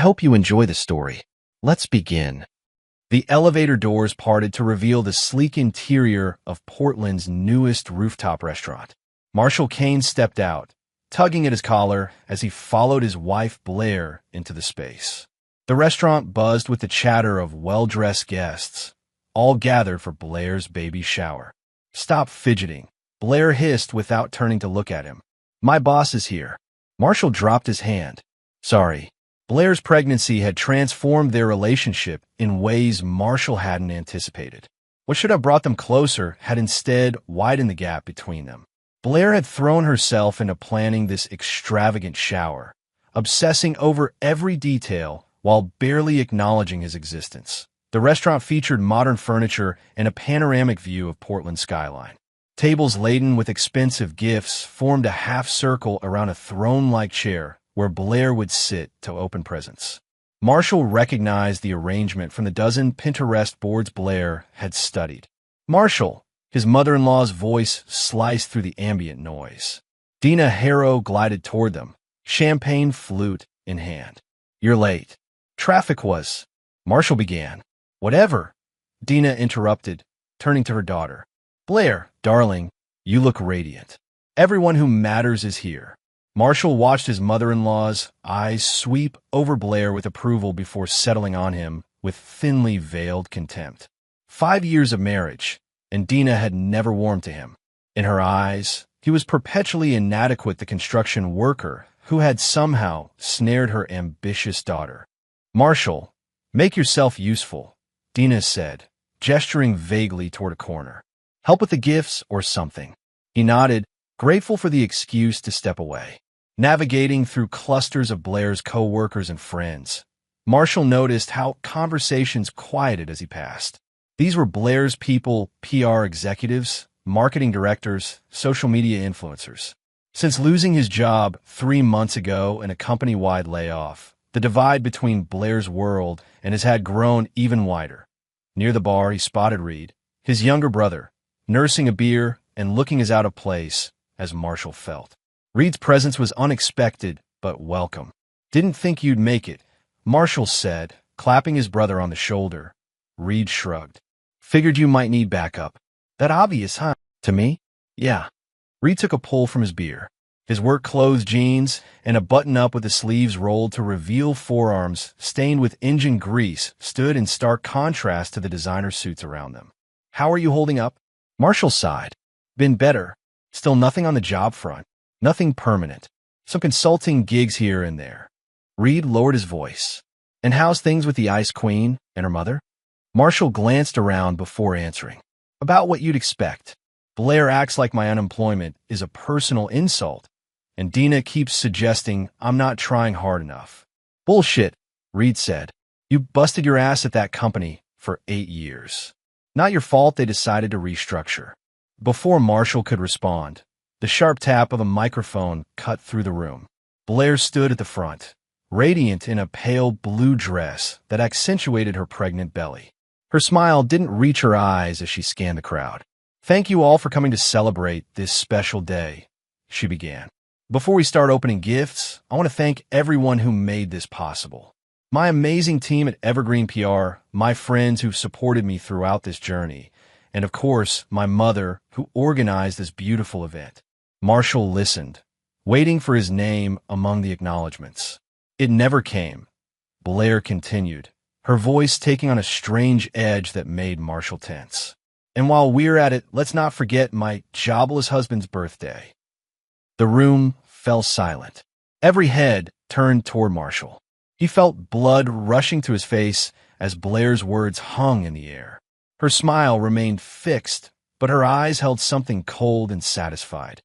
hope you enjoy the story. Let's begin. The elevator doors parted to reveal the sleek interior of Portland's newest rooftop restaurant. Marshall Kane stepped out, tugging at his collar as he followed his wife Blair into the space. The restaurant buzzed with the chatter of well-dressed guests, all gathered for Blair's baby shower. "Stop fidgeting," Blair hissed without turning to look at him. "My boss is here." Marshall dropped his hand. "Sorry." Blair's pregnancy had transformed their relationship in ways Marshall hadn't anticipated. What should have brought them closer had instead widened the gap between them. Blair had thrown herself into planning this extravagant shower, obsessing over every detail while barely acknowledging his existence. The restaurant featured modern furniture and a panoramic view of Portland's skyline. Tables laden with expensive gifts formed a half-circle around a throne-like chair where Blair would sit to open presents. Marshall recognized the arrangement from the dozen Pinterest boards Blair had studied. "Marshall," his mother-in-law's voice sliced through the ambient noise. Dina Harrow glided toward them, champagne flute in hand. "You're late." "Traffic was," Marshall began. "Whatever," Dina interrupted, turning to her daughter. "Blair, darling, you look radiant. Everyone who matters is here." Marshall watched his mother-in-law's eyes sweep over Blair with approval before settling on him with thinly veiled contempt. 5 years of marriage, and Dina had never warmed to him. In her eyes, he was perpetually inadequate, the construction worker who had somehow snared her ambitious daughter. "Marshall, make yourself useful," Dina said, gesturing vaguely toward a corner. "Help with the gifts or something." He nodded, grateful for the excuse to step away. Navigating through clusters of Blair's co-workers and friends, Marshall noticed how conversations quieted as he passed. These were Blair's people, PR executives, marketing directors, social media influencers. Since losing his job 3 months ago in a company-wide layoff, the divide between Blair's world and his had grown even wider. Near the bar, he spotted Reed, his younger brother, nursing a beer and looking as out of place as Marshall felt. Reed's presence was unexpected but welcome. "Didn't think you'd make it," Marshall said, clapping his brother on the shoulder. Reed shrugged. "Figured you might need backup." "That obvious, huh?" "To me?" "Yeah." Reed took a pull from his beer. His work-clothes jeans and a button-up with the sleeves rolled to reveal forearms stained with engine grease stood in stark contrast to the designer suits around them. "How are you holding up?" Marshall sighed. "Been better. Still nothing on the job front. Nothing permanent. Some consulting gigs here and there." Reed lowered his voice. "And how's things with the Ice Queen and her mother?" Marshall glanced around before answering. "About what you'd expect. Blair acts like my unemployment is a personal insult, and Dina keeps suggesting I'm not trying hard enough." "Bullshit," Reed said. "You busted your ass at that company for 8 years. Not your fault they decided to restructure." Before Marshall could respond, the sharp tap of a microphone cut through the room. Blair stood at the front, radiant in a pale blue dress that accentuated her pregnant belly. Her smile didn't reach her eyes as she scanned the crowd. "Thank you all for coming to celebrate this special day," she began. "Before we start opening gifts, I want to thank everyone who made this possible. My amazing team at Evergreen PR, my friends who've supported me throughout this journey, and of course, my mother who organized this beautiful event." Marshall listened, waiting for his name among the acknowledgments. It never came. Blair continued, her voice taking on a strange edge that made Marshall tense. "And while we're at it, let's not forget my jobless husband's birthday." The room fell silent. Every head turned toward Marshall. He felt blood rushing to his face as Blair's words hung in the air. Her smile remained fixed, but her eyes held something cold and satisfied.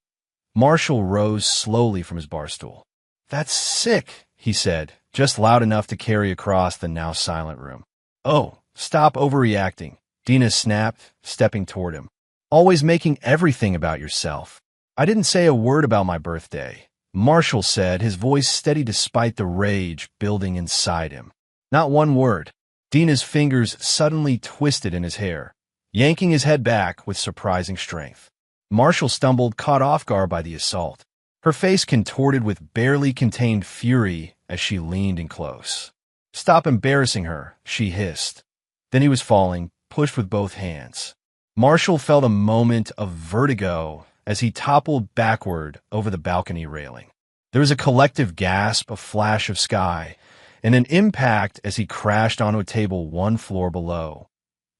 Marshall rose slowly from his bar stool. "That's sick," he said, just loud enough to carry across the now silent room. "Oh, stop overreacting," Dina snapped, stepping toward him. "Always making everything about yourself." "I didn't say a word about my birthday," Marshall said, his voice steady despite the rage building inside him. "Not one word." Dina's fingers suddenly twisted in his hair, yanking his head back with surprising strength. Marshall stumbled, caught off guard by the assault. Her face contorted with barely contained fury as she leaned in close. "Stop embarrassing her," she hissed. Then he was falling, pushed with both hands. Marshall felt a moment of vertigo as he toppled backward over the balcony railing. There was a collective gasp, a flash of sky, and an impact as he crashed onto a table one floor below.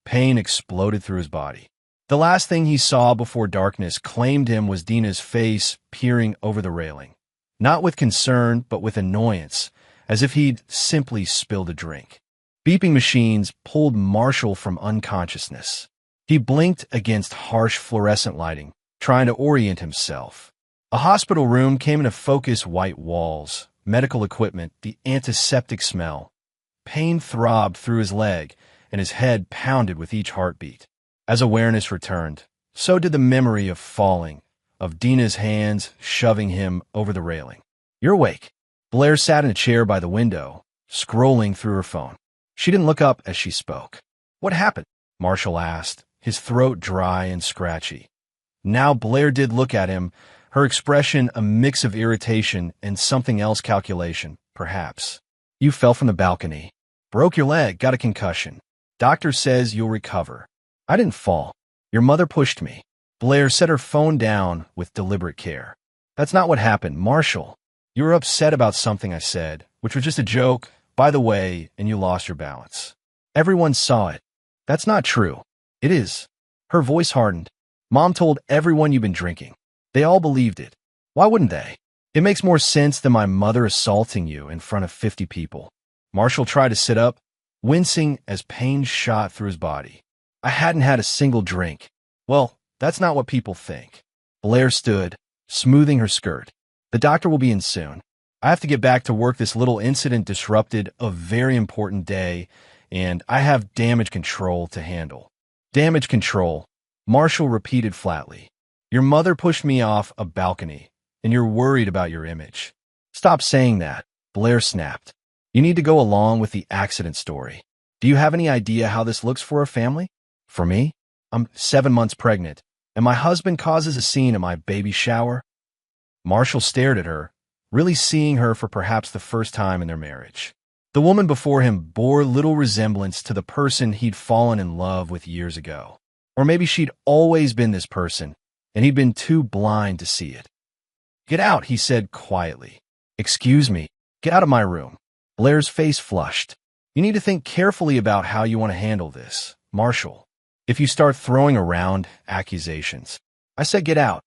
Pain exploded through his body. The last thing he saw before darkness claimed him was Dina's face peering over the railing. Not with concern, but with annoyance, as if he'd simply spilled a drink. Beeping machines pulled Marshall from unconsciousness. He blinked against harsh fluorescent lighting, trying to orient himself. A hospital room came into focus: white walls, medical equipment, the antiseptic smell. Pain throbbed through his leg, and his head pounded with each heartbeat. As awareness returned, so did the memory of falling, of Dina's hands shoving him over the railing. "You're awake." Blair sat in a chair by the window, scrolling through her phone. She didn't look up as she spoke. "What happened?" Marshall asked, his throat dry and scratchy. Now Blair did look at him, her expression a mix of irritation and something else, calculation, perhaps. "You fell from the balcony. Broke your leg, got a concussion. Doctor says you'll recover." "I didn't fall. Your mother pushed me." Blair set her phone down with deliberate care. "That's not what happened, Marshall. You were upset about something I said, which was just a joke, by the way, and you lost your balance. Everyone saw it." "That's not true." "It is." Her voice hardened. "Mom told everyone you've been drinking. They all believed it. Why wouldn't they? It makes more sense than my mother assaulting you in front of 50 people. Marshall tried to sit up, wincing as pain shot through his body. "I hadn't had a single drink." "Well, that's not what people think." Blair stood, smoothing her skirt. "The doctor will be in soon. I have to get back to work. This little incident disrupted a very important day, and I have damage control to handle." "Damage control," Marshall repeated flatly. "Your mother pushed me off a balcony, and you're worried about your image." "Stop saying that," Blair snapped. "You need to go along with the accident story. Do you have any idea how this looks for a family? For me? I'm 7 months pregnant, and my husband causes a scene at my baby shower." Marshall stared at her, really seeing her for perhaps the first time in their marriage. The woman before him bore little resemblance to the person he'd fallen in love with years ago. Or maybe she'd always been this person, and he'd been too blind to see it. "Get out," he said quietly. "Excuse me, get out of my room." Blair's face flushed. "You need to think carefully about how you want to handle this, Marshall. If you start throwing around accusations." "I said get out."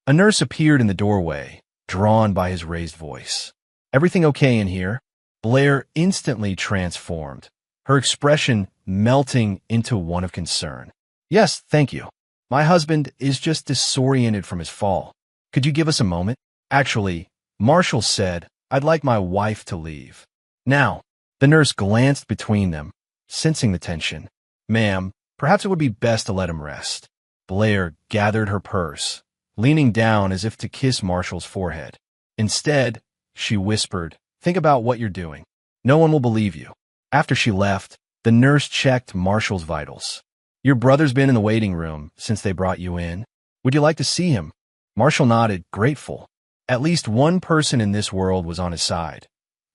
A nurse appeared in the doorway, drawn by his raised voice. "Everything okay in here?" Blair instantly transformed, her expression melting into one of concern. "Yes, thank you. My husband is just disoriented from his fall. Could you give us a moment?" "Actually," Marshall said, "I'd like my wife to leave." "Now." The nurse glanced between them, sensing the tension. "Ma'am, perhaps it would be best to let him rest." Blair gathered her purse, leaning down as if to kiss Marshall's forehead. Instead, she whispered, "Think about what you're doing. No one will believe you." After she left, the nurse checked Marshall's vitals. "Your brother's been in the waiting room since they brought you in. Would you like to see him?" Marshall nodded, grateful. At least one person in this world was on his side.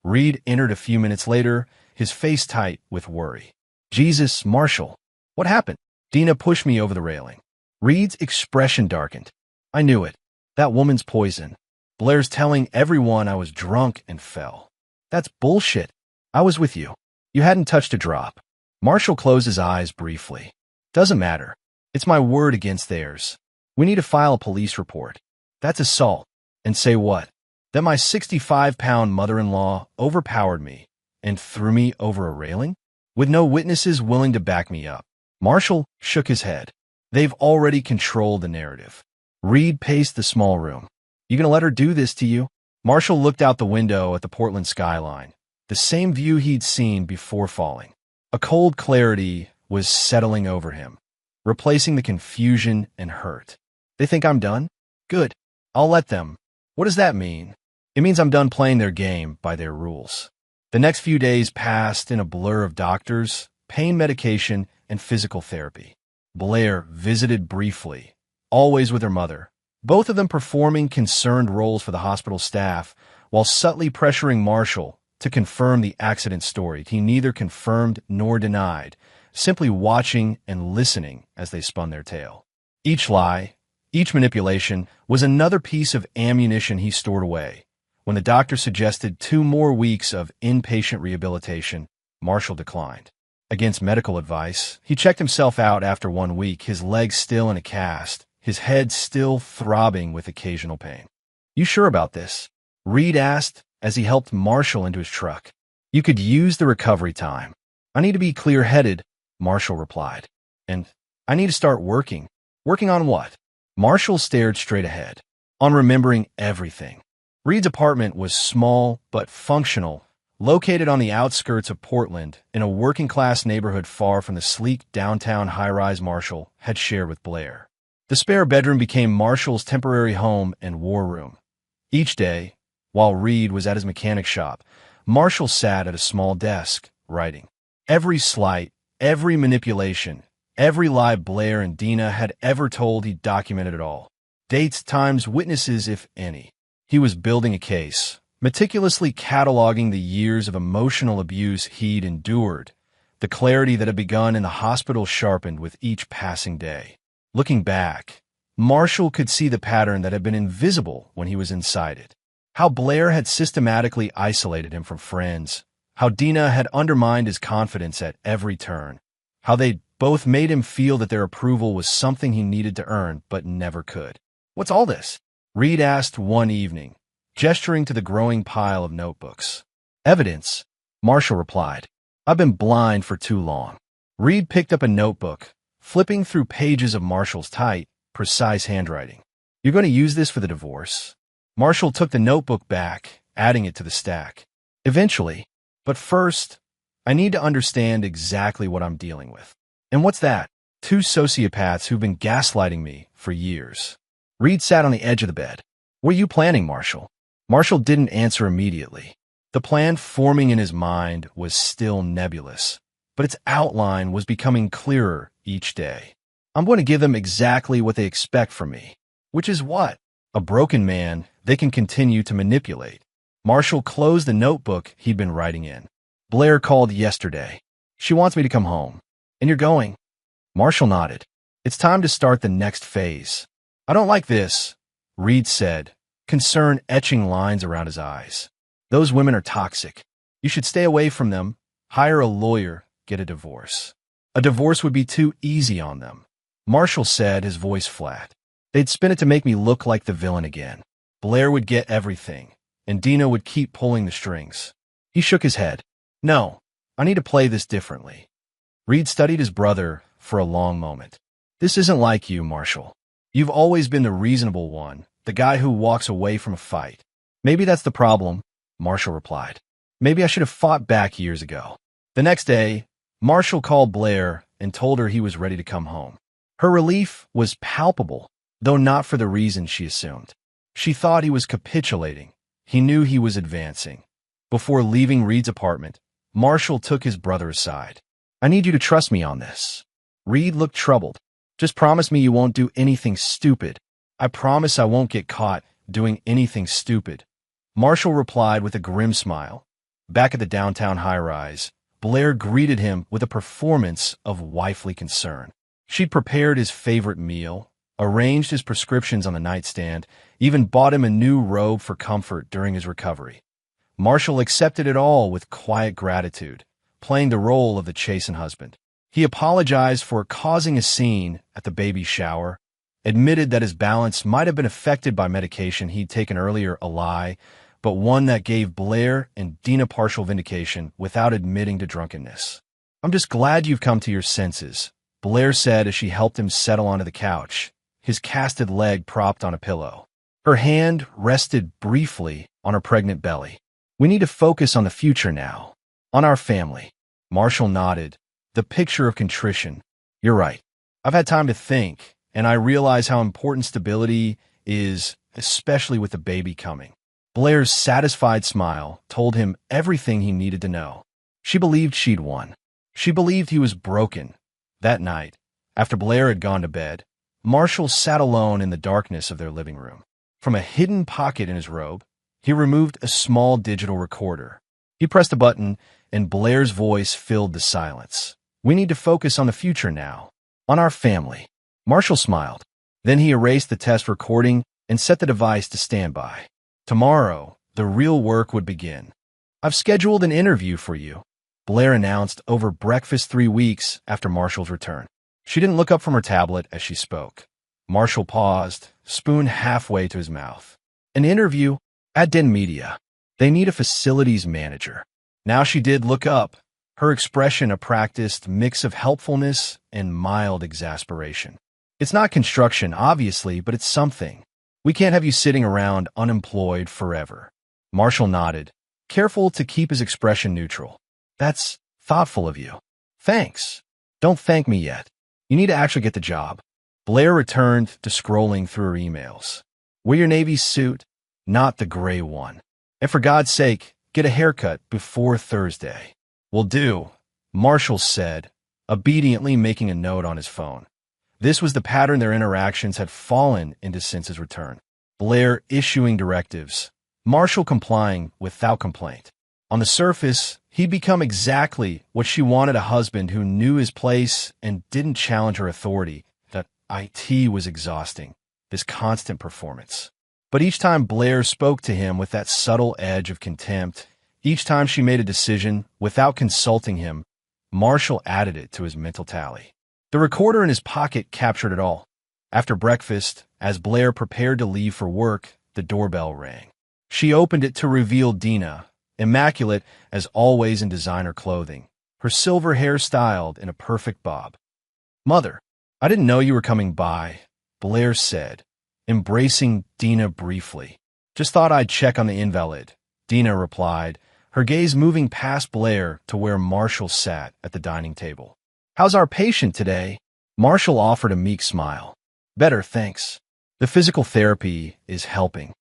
Reed entered a few minutes later, his face tight with worry. "Jesus, Marshall. What happened?" "Dina pushed me over the railing." Reed's expression darkened. "I knew it. That woman's poison. Blair's telling everyone I was drunk and fell." "That's bullshit. I was with you. You hadn't touched a drop." Marshall closed his eyes briefly. "Doesn't matter. It's my word against theirs. We need to file a police report." "That's assault." "And say what?" "That my 65-pound mother-in-law overpowered me and threw me over a railing? With no witnesses willing to back me up." Marshall shook his head. "They've already controlled the narrative." Reed paced the small room. "You gonna let her do this to you?" Marshall looked out the window at the Portland skyline, the same view he'd seen before falling. A cold clarity was settling over him, replacing the confusion and hurt. "They think I'm done? Good. I'll let them. What does that mean?" "It means I'm done playing their game by their rules." The next few days passed in a blur of doctors, pain medication, and physical therapy. Blair visited briefly, always with her mother, both of them performing concerned roles for the hospital staff while subtly pressuring Marshall to confirm the accident story. He neither confirmed nor denied, simply watching and listening as they spun their tale. Each lie, each manipulation, was another piece of ammunition he stored away. When the doctor suggested 2 more weeks of inpatient rehabilitation, Marshall declined. Against medical advice, he checked himself out after 1 week, his legs still in a cast, his head still throbbing with occasional pain. "You sure about this?" Reed asked as he helped Marshall into his truck. "You could use the recovery time." "I need to be clear-headed," Marshall replied. "And I need to start working." "Working on what?" Marshall stared straight ahead. "On remembering everything." Reed's apartment was small but functional, located on the outskirts of Portland in a working-class neighborhood far from the sleek downtown high-rise Marshall had shared with Blair. The spare bedroom became Marshall's temporary home and war room. Each day, while Reed was at his mechanic shop, Marshall sat at a small desk, writing. Every slight, every manipulation, every lie Blair and Dina had ever told, he documented it all. Dates, times, witnesses, if any. He was building a case, meticulously cataloging the years of emotional abuse he'd endured. The clarity that had begun in the hospital sharpened with each passing day. Looking back, Marshall could see the pattern that had been invisible when he was inside it. How Blair had systematically isolated him from friends. How Dina had undermined his confidence at every turn. How they'd both made him feel that their approval was something he needed to earn but never could. "What's all this?" Reed asked one evening, gesturing to the growing pile of notebooks. "Evidence," Marshall replied. "I've been blind for too long." Reed picked up a notebook, flipping through pages of Marshall's tight, precise handwriting. "You're going to use this for the divorce?" Marshall took the notebook back, adding it to the stack. "Eventually. But first, I need to understand exactly what I'm dealing with." "And what's that?" "2 sociopaths who've been gaslighting me for years." Reed sat on the edge of the bed. "What are you planning, Marshall?" Marshall didn't answer immediately. The plan forming in his mind was still nebulous, but its outline was becoming clearer each day. "I'm going to give them exactly what they expect from me." "Which is what?" "A broken man they can continue to manipulate." Marshall closed the notebook he'd been writing in. "Blair called yesterday. She wants me to come home." "And you're going?" Marshall nodded. "It's time to start the next phase." "I don't like this," Reed said, concern etching lines around his eyes. "Those women are toxic. You should stay away from them, hire a lawyer, get a divorce." "A divorce would be too easy on them," Marshall said, his voice flat. "They'd spin it to make me look like the villain again. Blair would get everything, and Dina would keep pulling the strings." He shook his head. "No, I need to play this differently." Reed studied his brother for a long moment. "This isn't like you, Marshall. You've always been the reasonable one, the guy who walks away from a fight." "Maybe that's the problem," Marshall replied. "Maybe I should have fought back years ago." The next day, Marshall called Blair and told her he was ready to come home. Her relief was palpable, though not for the reason she assumed. She thought he was capitulating. He knew he was advancing. Before leaving Reed's apartment, Marshall took his brother aside. "I need you to trust me on this." Reed looked troubled. "Just promise me you won't do anything stupid." "I promise I won't get caught doing anything stupid," Marshall replied with a grim smile. Back at the downtown high-rise, Blair greeted him with a performance of wifely concern. She'd prepared his favorite meal, arranged his prescriptions on the nightstand, even bought him a new robe for comfort during his recovery. Marshall accepted it all with quiet gratitude, playing the role of the chastened husband. He apologized for causing a scene at the baby shower, admitted that his balance might have been affected by medication he'd taken earlier, a lie, but one that gave Blair and Dina partial vindication without admitting to drunkenness. "I'm just glad you've come to your senses," Blair said as she helped him settle onto the couch, his casted leg propped on a pillow. Her hand rested briefly on her pregnant belly. "We need to focus on the future now, on our family." Marshall nodded, the picture of contrition. "You're right. I've had time to think, and I realize how important stability is, especially with the baby coming." Blair's satisfied smile told him everything he needed to know. She believed she'd won. She believed he was broken. That night, after Blair had gone to bed, Marshall sat alone in the darkness of their living room. From a hidden pocket in his robe, he removed a small digital recorder. He pressed a button, and Blair's voice filled the silence. "We need to focus on the future now. On our family." Marshall smiled. Then he erased the test recording and set the device to standby. Tomorrow, the real work would begin. "I've scheduled an interview for you," Blair announced over breakfast 3 weeks after Marshall's return. She didn't look up from her tablet as she spoke. Marshall paused, spoon halfway to his mouth. "An interview at Den Media. They need a facilities manager." Now she did look up, her expression a practiced mix of helpfulness and mild exasperation. "It's not construction, obviously, but it's something. We can't have you sitting around unemployed forever." Marshall nodded, careful to keep his expression neutral. "That's thoughtful of you. Thanks. Don't thank me yet. You need to actually get the job." Blair returned to scrolling through her emails. "Wear your navy suit, not the gray one. And for God's sake, get a haircut before Thursday." "Will do," Marshall said, obediently making a note on his phone. This was the pattern their interactions had fallen into since his return. Blair issuing directives, Marshall complying without complaint. On the surface, he'd become exactly what she wanted: a husband who knew his place and didn't challenge her authority. That IT was exhausting, this constant performance. But each time Blair spoke to him with that subtle edge of contempt, each time she made a decision without consulting him, Marshall added it to his mental tally. The recorder in his pocket captured it all. After breakfast, as Blair prepared to leave for work, the doorbell rang. She opened it to reveal Dina, immaculate as always in designer clothing, her silver hair styled in a perfect bob. "Mother, I didn't know you were coming by," Blair said, embracing Dina briefly. "Just thought I'd check on the invalid," Dina replied, her gaze moving past Blair to where Marshall sat at the dining table. "How's our patient today?" Marshall offered a meek smile. "Better, thanks. The physical therapy is helping."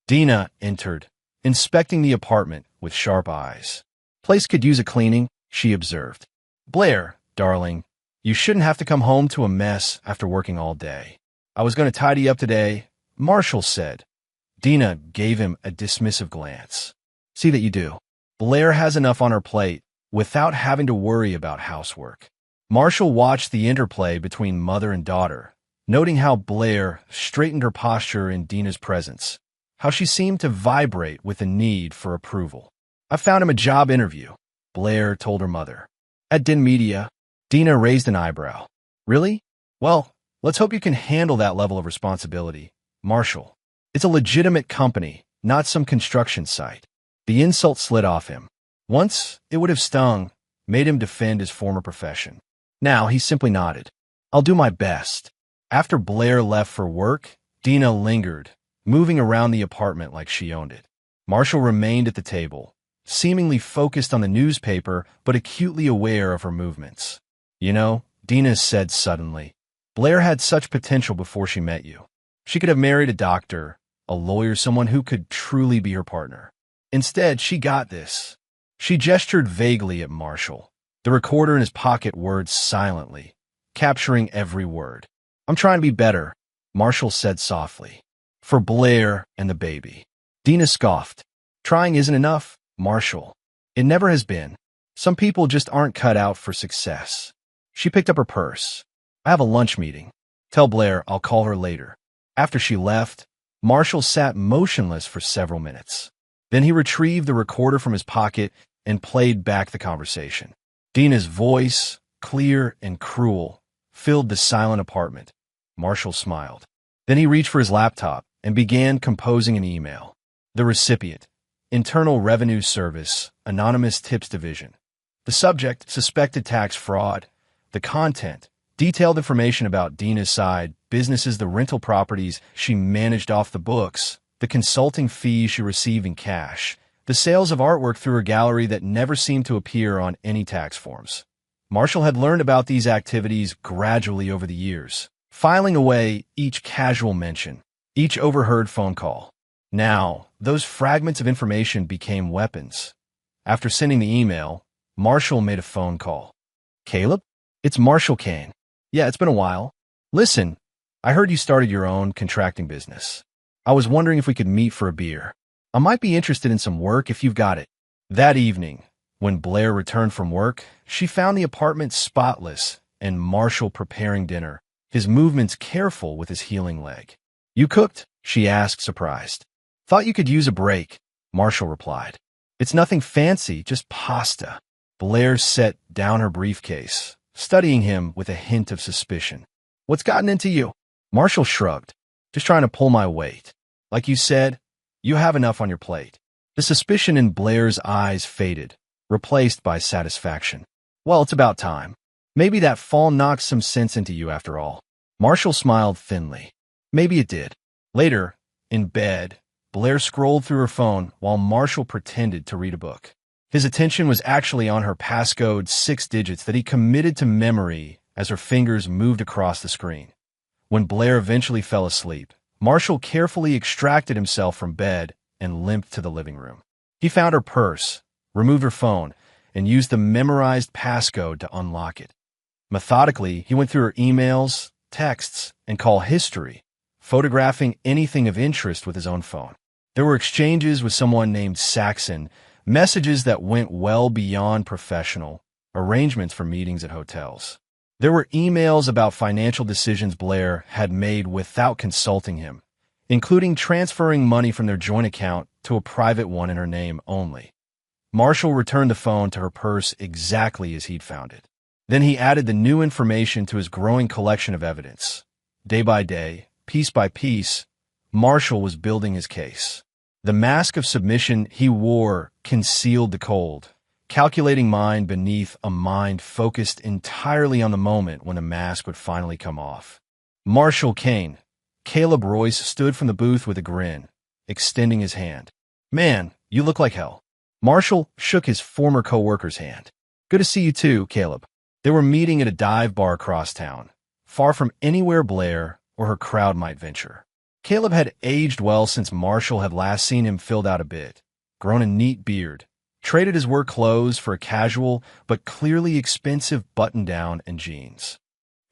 Dina entered, inspecting the apartment with sharp eyes. "Place could use a cleaning," she observed. "Blair, darling, you shouldn't have to come home to a mess after working all day." "I was going to tidy up today," Marshall said. Dina gave him a dismissive glance. "See that you do. Blair has enough on her plate without having to worry about housework." Marshall watched the interplay between mother and daughter, noting how Blair straightened her posture in Dina's presence, how she seemed to vibrate with a need for approval. "I found him a job interview," Blair told her mother. "At Den Media." Dina raised an eyebrow. "Really? Well, let's hope you can handle that level of responsibility, Marshall. It's a legitimate company, not some construction site." The insult slid off him. Once, it would have stung, made him defend his former profession. Now, he simply nodded. "I'll do my best." After Blair left for work, Dina lingered, moving around the apartment like she owned it. Marshall remained at the table, seemingly focused on the newspaper but acutely aware of her movements. "You know," Dina said suddenly, "Blair had such potential before she met you. She could have married a doctor, a lawyer, someone who could truly be her partner. Instead, she got this." She gestured vaguely at Marshall, the recorder in his pocket words silently, capturing every word. "I'm trying to be better," Marshall said softly. "For Blair and the baby." Dina scoffed. "Trying isn't enough, Marshall. It never has been. Some people just aren't cut out for success." She picked up her purse. "I have a lunch meeting. Tell Blair I'll call her later." After she left, Marshall sat motionless for several minutes. Then he retrieved the recorder from his pocket and played back the conversation. Dina's voice, clear and cruel, filled the silent apartment. Marshall smiled. Then he reached for his laptop and began composing an email. The recipient: Internal Revenue Service, Anonymous Tips Division. The subject: suspected tax fraud. The content: detailed information about Dina's side businesses, the rental properties she managed off the books, the consulting fees she received in cash, the sales of artwork through her gallery that never seemed to appear on any tax forms. Marshall had learned about these activities gradually over the years, filing away each casual mention, each overheard phone call. Now, those fragments of information became weapons. After sending the email, Marshall made a phone call. "Caleb? It's Marshall Kane. Yeah, it's been a while. Listen, I heard you started your own contracting business. I was wondering if we could meet for a beer. I might be interested in some work if you've got it." That evening, when Blair returned from work, she found the apartment spotless and Marshall preparing dinner, his movements careful with his healing leg. "You cooked?" she asked, surprised. "Thought you could use a break," Marshall replied. "It's nothing fancy, just pasta." Blair set down her briefcase, studying him with a hint of suspicion. "What's gotten into you?" Marshall shrugged. "Just trying to pull my weight. Like you said, you have enough on your plate." The suspicion in Blair's eyes faded, replaced by satisfaction. "Well, it's about time. Maybe that fall knocked some sense into you after all." Marshall smiled thinly. Maybe it did. Later, in bed, Blair scrolled through her phone while Marshall pretended to read a book. His attention was actually on her passcode 6 digits that he committed to memory as her fingers moved across the screen. When Blair eventually fell asleep, Marshall carefully extracted himself from bed and limped to the living room. He found her purse, removed her phone, and used the memorized passcode to unlock it. Methodically, he went through her emails, texts, and call history, photographing anything of interest with his own phone. There were exchanges with someone named Saxon, messages that went well beyond professional, arrangements for meetings at hotels. There were emails about financial decisions Blair had made without consulting him, including transferring money from their joint account to a private one in her name only. Marshall returned the phone to her purse exactly as he'd found it. Then he added the new information to his growing collection of evidence. Day by day, piece by piece, Marshall was building his case. The mask of submission he wore concealed the cold, calculating mind beneath a mind focused entirely on the moment when the mask would finally come off. Marshall Kane. Caleb Royce stood from the booth with a grin, extending his hand. "Man, you look like hell." Marshall shook his former co-worker's hand. "Good to see you too, Caleb." They were meeting at a dive bar across town, far from anywhere Blair or her crowd might venture. Caleb had aged well since Marshall had last seen him filled out a bit, grown a neat beard, traded his work clothes for a casual but clearly expensive button-down and jeans.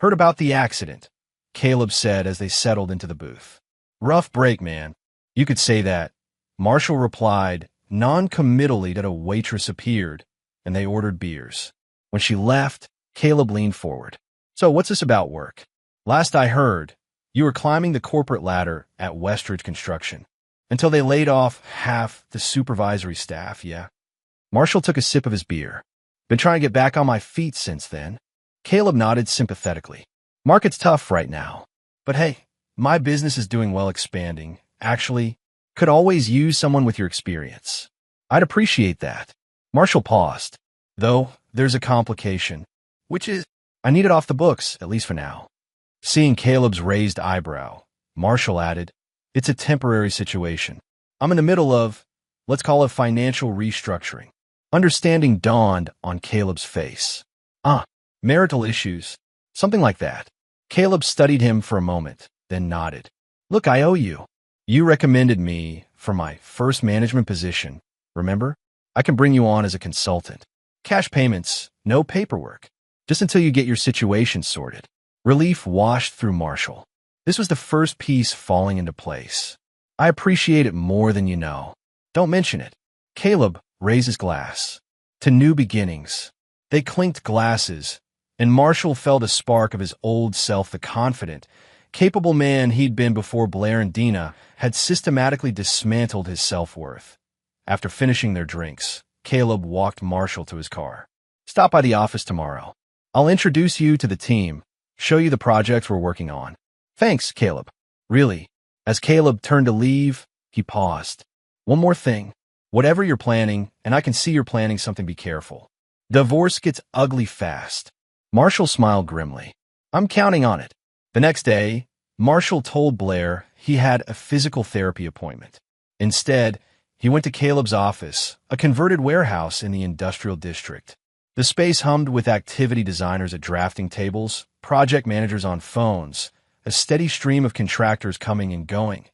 "Heard about the accident," Caleb said as they settled into the booth. "Rough break, man." "You could say that." Marshall replied non-committally that a waitress appeared, and they ordered beers. When she left, Caleb leaned forward. "So what's this about work? Last I heard, you were climbing the corporate ladder at Westridge Construction, until they laid off half the supervisory staff, yeah?" Marshall took a sip of his beer. "Been trying to get back on my feet since then." Caleb nodded sympathetically. "Market's tough right now. But hey, my business is doing well, expanding. Actually, could always use someone with your experience." "I'd appreciate that." Marshall paused. "Though, there's a complication. Which is, I need it off the books, at least for now." Seeing Caleb's raised eyebrow, Marshall added, "It's a temporary situation. I'm in the middle of, let's call it financial restructuring." Understanding dawned on Caleb's face. Marital issues. Something like that. Caleb studied him for a moment, then nodded. "Look, I owe you. You recommended me for my first management position, remember? I can bring you on as a consultant. Cash payments, no paperwork. Just until you get your situation sorted." Relief washed through Marshall. This was the first piece falling into place. "I appreciate it more than you know." "Don't mention it." Caleb raised his glass. "To new beginnings." They clinked glasses, and Marshall felt a spark of his old self, the confident, capable man he'd been before Blair and Dina had systematically dismantled his self-worth. After finishing their drinks, Caleb walked Marshall to his car. "Stop by the office tomorrow. I'll introduce you to the team, show you the projects we're working on." "Thanks, Caleb." "Really?" As Caleb turned to leave, he paused. "One more thing. Whatever you're planning, and I can see you're planning something, be careful. Divorce gets ugly fast." Marshall smiled grimly. "I'm counting on it." The next day, Marshall told Blair he had a physical therapy appointment. Instead, he went to Caleb's office, a converted warehouse in the industrial district. The space hummed with activity designers at drafting tables, project managers on phones, a steady stream of contractors coming and going.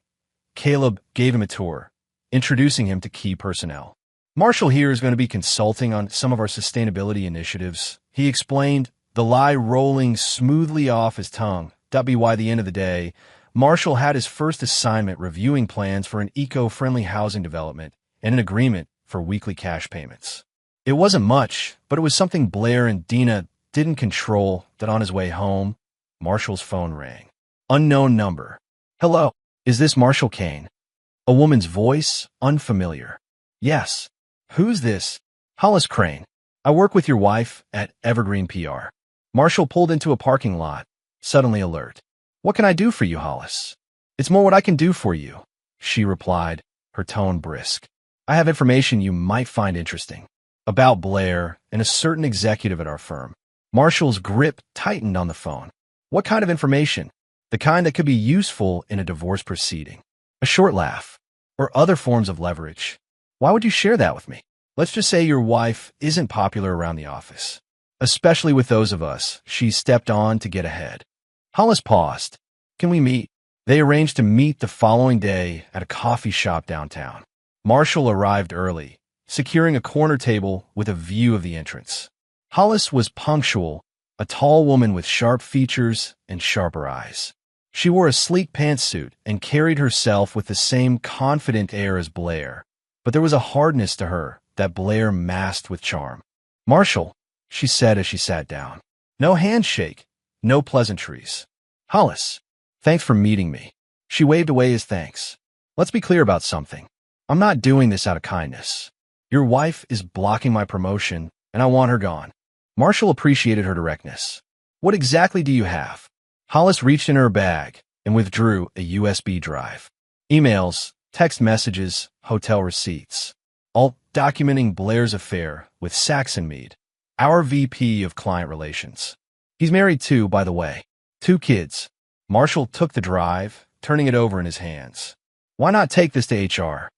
Caleb gave him a tour, introducing him to key personnel. "Marshall here is going to be consulting on some of our sustainability initiatives," he explained, the lie rolling smoothly off his tongue. By the end of the day, Marshall had his first assignment reviewing plans for an eco-friendly housing development and an agreement for weekly cash payments. It wasn't much, but it was something Blair and Dina didn't control. That on his way home, Marshall's phone rang. Unknown number. Hello, is this Marshall Kane? A woman's voice, unfamiliar. Yes. Who's this? Hollis Crane. I work with your wife at Evergreen PR. Marshall pulled into a parking lot, suddenly alert. What can I do for you, Hollis? It's more what I can do for you, she replied, her tone brisk. I have information you might find interesting. About Blair and a certain executive at our firm. Marshall's grip tightened on the phone. What kind of information? The kind that could be useful in a divorce proceeding. A short laugh. Or other forms of leverage. Why would you share that with me? Let's just say your wife isn't popular around the office. Especially with those of us she stepped on to get ahead. Hollis paused. Can we meet? They arranged to meet the following day at a coffee shop downtown. Marshall arrived early, securing a corner table with a view of the entrance. Hollis was punctual, a tall woman with sharp features and sharper eyes. She wore a sleek pantsuit and carried herself with the same confident air as Blair, but there was a hardness to her that Blair masked with charm. Marshall, she said as she sat down. No handshake, no pleasantries. Hollis, thanks for meeting me. She waved away his thanks. Let's be clear about something. I'm not doing this out of kindness. Your wife is blocking my promotion, and I want her gone. Marshall appreciated her directness. What exactly do you have? Hollis reached in her bag and withdrew a USB drive. Emails, text messages, hotel receipts. All documenting Blair's affair with Saxon Mead, our VP of Client Relations. He's married too, by the way. 2 kids. Marshall took the drive, turning it over in his hands. Why not take this to HR?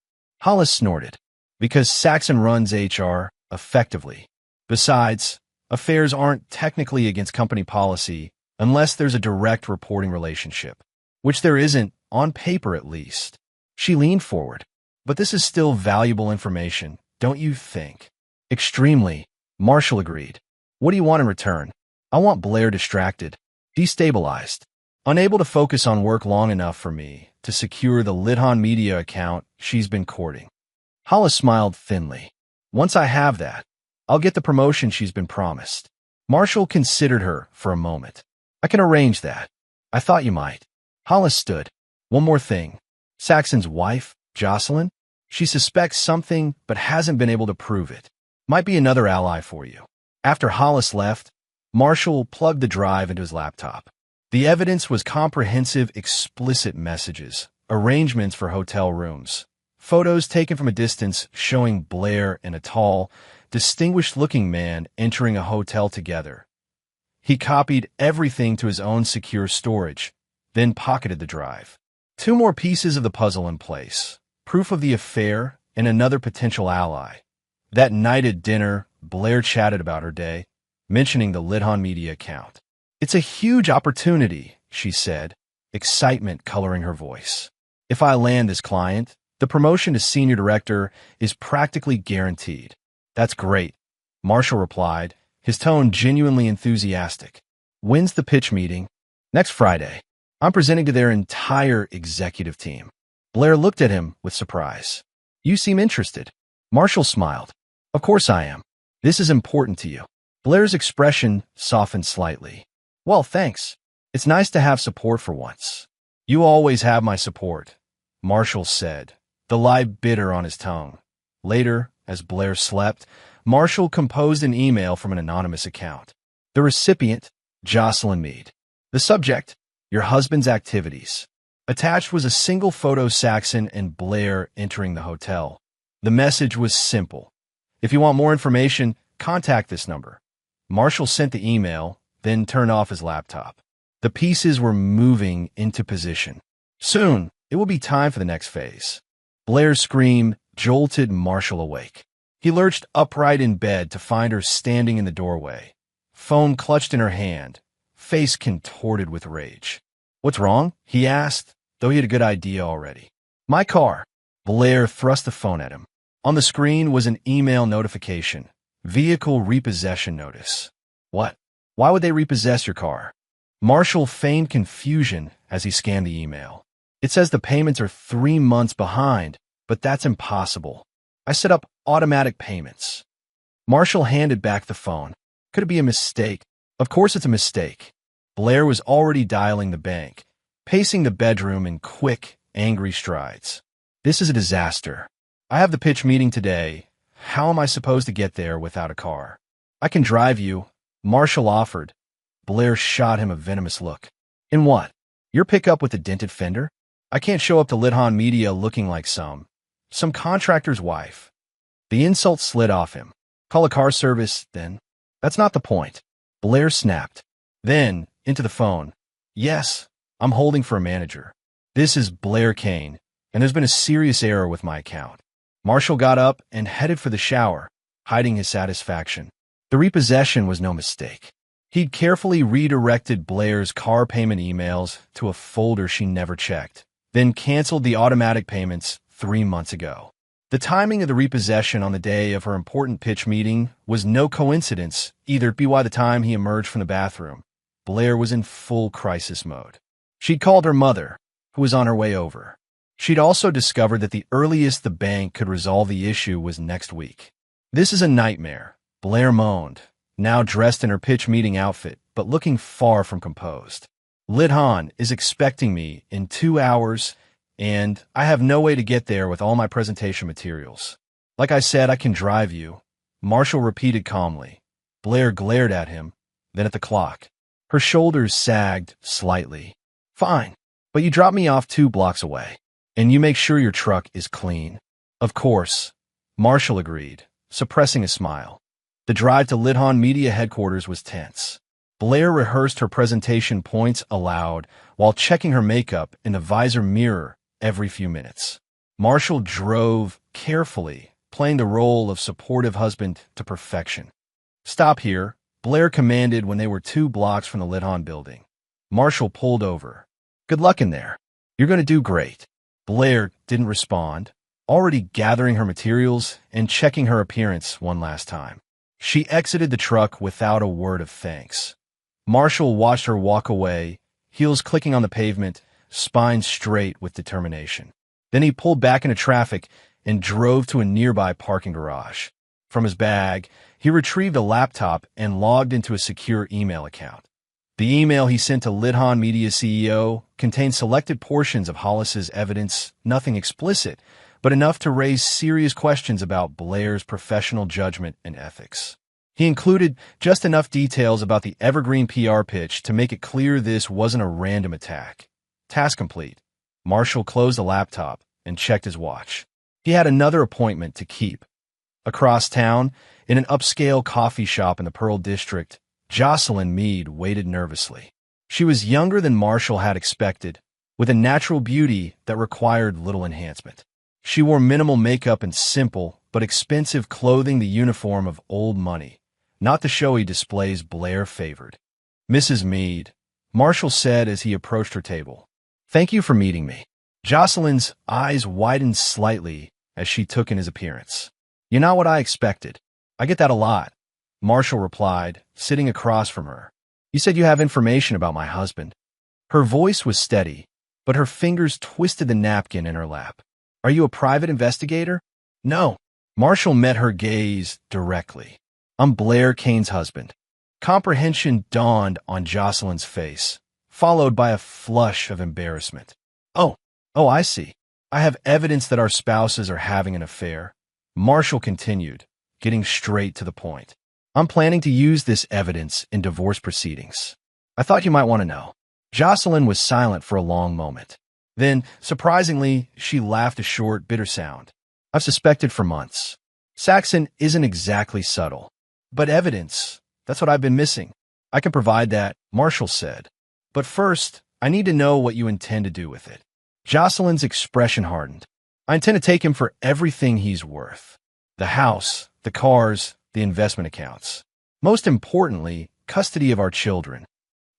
Hollis snorted. Because Saxon runs HR effectively. Besides, affairs aren't technically against company policy unless there's a direct reporting relationship, which there isn't, on paper at least. She leaned forward. But this is still valuable information, don't you think? Extremely, Marshall agreed. What do you want in return? I want Blair distracted, destabilized, unable to focus on work long enough for me to secure the Lidhon Media account she's been courting. Hollis smiled thinly. Once I have that, I'll get the promotion she's been promised. Marshall considered her for a moment. I can arrange that. I thought you might. Hollis stood. One more thing. Saxon's wife, Jocelyn? She suspects something but hasn't been able to prove it. Might be another ally for you. After Hollis left, Marshall plugged the drive into his laptop. The evidence was comprehensive, explicit messages, arrangements for hotel rooms, photos taken from a distance showing Blair and a tall, distinguished-looking man entering a hotel together. He copied everything to his own secure storage, then pocketed the drive. 2 more pieces of the puzzle in place, proof of the affair and another potential ally. That night at dinner, Blair chatted about her day, mentioning the Lidhon Media account. It's a huge opportunity, she said, excitement coloring her voice. If I land this client, the promotion to senior director is practically guaranteed. That's great, Marshall replied, his tone genuinely enthusiastic. When's the pitch meeting? Next Friday. I'm presenting to their entire executive team. Blair looked at him with surprise. You seem interested. Marshall smiled. Of course I am. This is important to you. Blair's expression softened slightly. Well, thanks. It's nice to have support for once. You always have my support, Marshall said, the lie bitter on his tongue. Later, as Blair slept, Marshall composed an email from an anonymous account. The recipient, Jocelyn Mead. The subject, your husband's activities. Attached was a single photo Saxon and Blair entering the hotel. The message was simple. If you want more information, contact this number. Marshall sent the email, then turned off his laptop. The pieces were moving into position. Soon, it will be time for the next phase. Blair's scream jolted Marshall awake. He lurched upright in bed to find her standing in the doorway, phone clutched in her hand, face contorted with rage. What's wrong? He asked, though he had a good idea already. My car. Blair thrust the phone at him. On the screen was an email notification. Vehicle repossession notice. What? Why would they repossess your car? Marshall feigned confusion as he scanned the email. It says the payments are 3 months behind, but that's impossible. I set up automatic payments. Marshall handed back the phone. Could it be a mistake? Of course it's a mistake. Blair was already dialing the bank, pacing the bedroom in quick, angry strides. This is a disaster. I have the pitch meeting today. How am I supposed to get there without a car? I can drive you, Marshall offered. Blair shot him a venomous look. In what? Your pickup with a dented fender? I can't show up to Lidhan Media looking like some contractor's wife. The insult slid off him. Call a car service, then. That's not the point. Blair snapped. Then, into the phone. Yes, I'm holding for a manager. This is Blair Kane, and there's been a serious error with my account. Marshall got up and headed for the shower, hiding his satisfaction. The repossession was no mistake. He'd carefully redirected Blair's car payment emails to a folder she never checked, then canceled the automatic payments 3 months ago. The timing of the repossession on the day of her important pitch meeting was no coincidence, either by the time he emerged from the bathroom. Blair was in full crisis mode. She'd called her mother, who was on her way over. She'd also discovered that the earliest the bank could resolve the issue was next week. This is a nightmare, Blair moaned, now dressed in her pitch meeting outfit, but looking far from composed. Lidhan is expecting me in 2 hours, and I have no way to get there with all my presentation materials. Like I said, I can drive you, Marshall repeated calmly. Blair glared at him, then at the clock. Her shoulders sagged slightly. Fine, but you drop me off 2 blocks away, and you make sure your truck is clean. Of course, Marshall agreed, suppressing a smile. The drive to Lidhan Media headquarters was tense. Blair rehearsed her presentation points aloud while checking her makeup in the visor mirror every few minutes. Marshall drove carefully, playing the role of supportive husband to perfection. Stop here, Blair commanded when they were 2 blocks from the Lidhan building. Marshall pulled over. Good luck in there. You're going to do great. Blair didn't respond, already gathering her materials and checking her appearance one last time. She exited the truck without a word of thanks. Marshall watched her walk away, heels clicking on the pavement, spine straight with determination. Then he pulled back into traffic and drove to a nearby parking garage. From his bag, he retrieved a laptop and logged into a secure email account. The email he sent to Lidhan Media CEO contained selected portions of Hollis's evidence, nothing explicit, but enough to raise serious questions about Blair's professional judgment and ethics. He included just enough details about the evergreen PR pitch to make it clear this wasn't a random attack. Task complete. Marshall closed the laptop and checked his watch. He had another appointment to keep. Across town, in an upscale coffee shop in the Pearl District, Jocelyn Meade waited nervously. She was younger than Marshall had expected, with a natural beauty that required little enhancement. She wore minimal makeup and simple but expensive clothing, the uniform of old money, not the showy displays Blair favored. Mrs. Meade, Marshall said as he approached her table. Thank you for meeting me. Jocelyn's eyes widened slightly as she took in his appearance. You're not what I expected. I get that a lot, Marshall replied, sitting across from her. You said you have information about my husband. Her voice was steady, but her fingers twisted the napkin in her lap. Are you a private investigator? No. Marshall met her gaze directly. I'm Blair Kane's husband. Comprehension dawned on Jocelyn's face, followed by a flush of embarrassment. Oh, I see. I have evidence that our spouses are having an affair. Marshall continued, getting straight to the point. I'm planning to use this evidence in divorce proceedings. I thought you might want to know. Jocelyn was silent for a long moment. Then, surprisingly, she laughed a short, bitter sound. I've suspected for months. Saxon isn't exactly subtle. But evidence, that's what I've been missing. I can provide that, Marshall said. But first, I need to know what you intend to do with it. Jocelyn's expression hardened. I intend to take him for everything he's worth. The house, the cars, the investment accounts. Most importantly, custody of our children.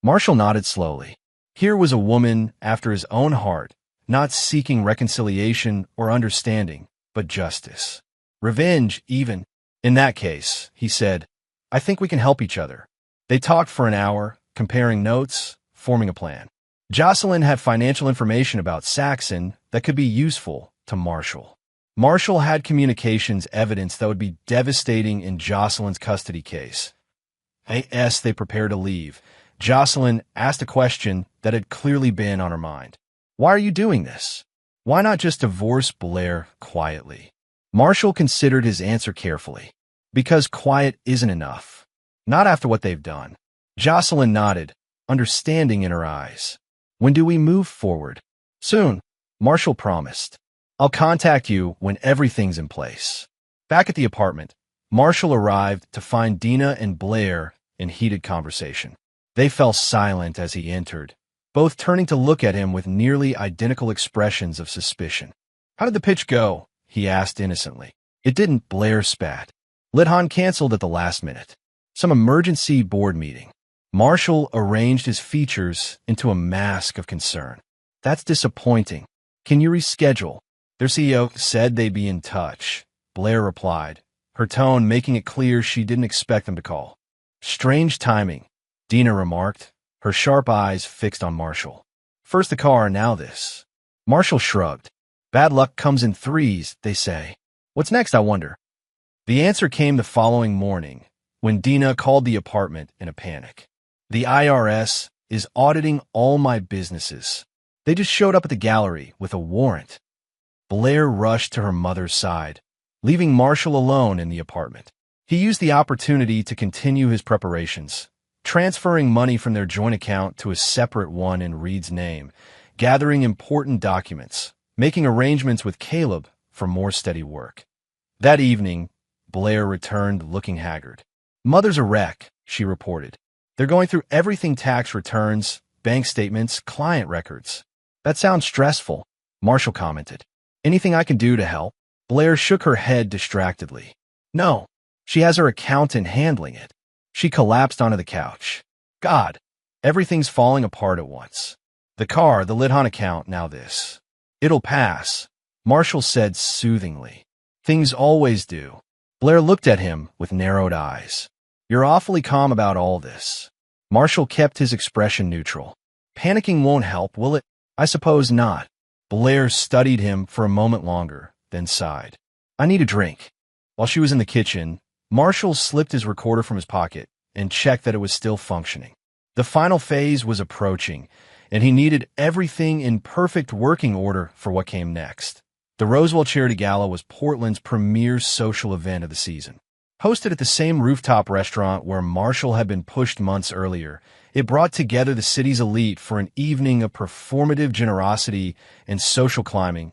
Marshall nodded slowly. Here was a woman after his own heart, not seeking reconciliation or understanding, but justice. Revenge, even. In that case, he said, I think we can help each other. They talked for an hour, comparing notes, forming a plan. Jocelyn had financial information about Saxon that could be useful to Marshall. Marshall had communications evidence that would be devastating in Jocelyn's custody case. As they prepared to leave, Jocelyn asked a question that had clearly been on her mind. Why are you doing this? Why not just divorce Blair quietly? Marshall considered his answer carefully. Because quiet isn't enough. Not after what they've done. Jocelyn nodded, understanding in her eyes. When do we move forward? Soon, Marshall promised. I'll contact you when everything's in place. Back at the apartment, Marshall arrived to find Dina and Blair in heated conversation. They fell silent as he entered, both turning to look at him with nearly identical expressions of suspicion. How did the pitch go? He asked innocently. It didn't, Blair spat. Lidhan canceled at the last minute. Some emergency board meeting. Marshall arranged his features into a mask of concern. That's disappointing. Can you reschedule? Their CEO said they'd be in touch. Blair replied, her tone making it clear she didn't expect them to call. Strange timing, Dina remarked, her sharp eyes fixed on Marshall. First the car, now this. Marshall shrugged. Bad luck comes in threes, they say. What's next, I wonder? The answer came the following morning, when Dina called the apartment in a panic. The IRS is auditing all my businesses. They just showed up at the gallery with a warrant. Blair rushed to her mother's side, leaving Marshall alone in the apartment. He used the opportunity to continue his preparations, transferring money from their joint account to a separate one in Reed's name, gathering important documents, making arrangements with Caleb for more steady work. That evening, Blair returned looking haggard. Mother's a wreck, she reported. They're going through everything: tax returns, bank statements, client records. That sounds stressful, Marshall commented. Anything I can do to help? Blair shook her head distractedly. No, she has her accountant handling it. She collapsed onto the couch. God, everything's falling apart at once. The car, the Lidhan account, now this. It'll pass, Marshall said soothingly. Things always do. Blair looked at him with narrowed eyes. You're awfully calm about all this. Marshall kept his expression neutral. Panicking won't help, will it? I suppose not. Blair studied him for a moment longer, then sighed. I need a drink. While she was in the kitchen, Marshall slipped his recorder from his pocket and checked that it was still functioning. The final phase was approaching, and he needed everything in perfect working order for what came next. The Roswell Charity Gala was Portland's premier social event of the season. Hosted at the same rooftop restaurant where Marshall had been pushed months earlier, it brought together the city's elite for an evening of performative generosity and social climbing.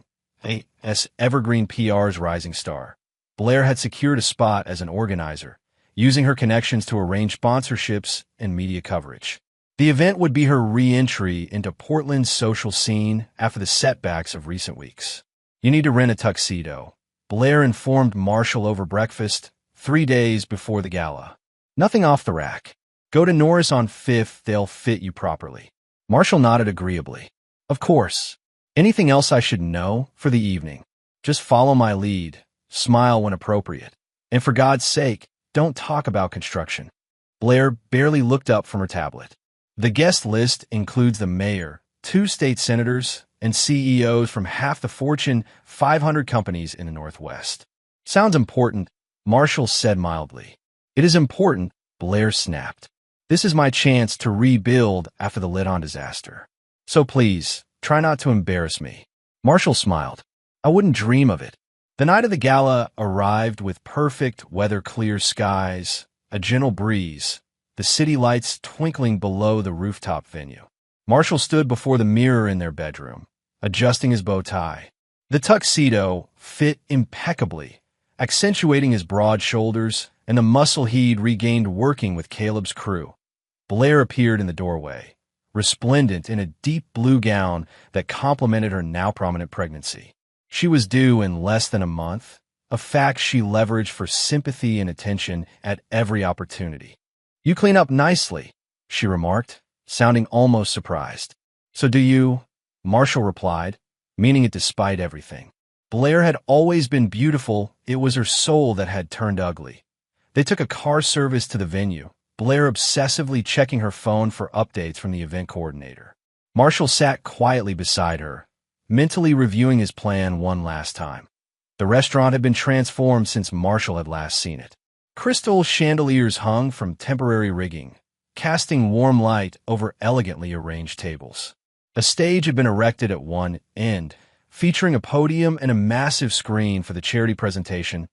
As Evergreen PR's rising star, Blair had secured a spot as an organizer, using her connections to arrange sponsorships and media coverage. The event would be her re-entry into Portland's social scene after the setbacks of recent weeks. You need to rent a tuxedo, Blair informed Marshall over breakfast 3 days before the gala. Nothing off the rack. Go to Norris on 5th, they'll fit you properly. Marshall nodded agreeably. Of course. Anything else I should know for the evening? Just follow my lead, smile when appropriate. And for God's sake, don't talk about construction. Blair barely looked up from her tablet. The guest list includes the mayor, 2 state senators, and CEOs from half the Fortune 500 companies in the Northwest. Sounds important, Marshall said mildly. It is important, Blair snapped. This is my chance to rebuild after the Lidhan disaster. So please, try not to embarrass me. Marshall smiled. I wouldn't dream of it. The night of the gala arrived with perfect weather-clear skies, a gentle breeze, the city lights twinkling below the rooftop venue. Marshall stood before the mirror in their bedroom, adjusting his bow tie. The tuxedo fit impeccably, accentuating his broad shoulders and the muscle he'd regained working with Caleb's crew. Blair appeared in the doorway, resplendent in a deep blue gown that complemented her now prominent pregnancy. She was due in less than a month, a fact she leveraged for sympathy and attention at every opportunity. You clean up nicely, she remarked, sounding almost surprised. So do you? Marshall replied, meaning it despite everything. Blair had always been beautiful, it was her soul that had turned ugly. They took a car service to the venue, Blair obsessively checking her phone for updates from the event coordinator. Marshall sat quietly beside her, mentally reviewing his plan one last time. The restaurant had been transformed since Marshall had last seen it. Crystal chandeliers hung from temporary rigging, casting warm light over elegantly arranged tables. A stage had been erected at one end, featuring a podium and a massive screen for the charity presentation.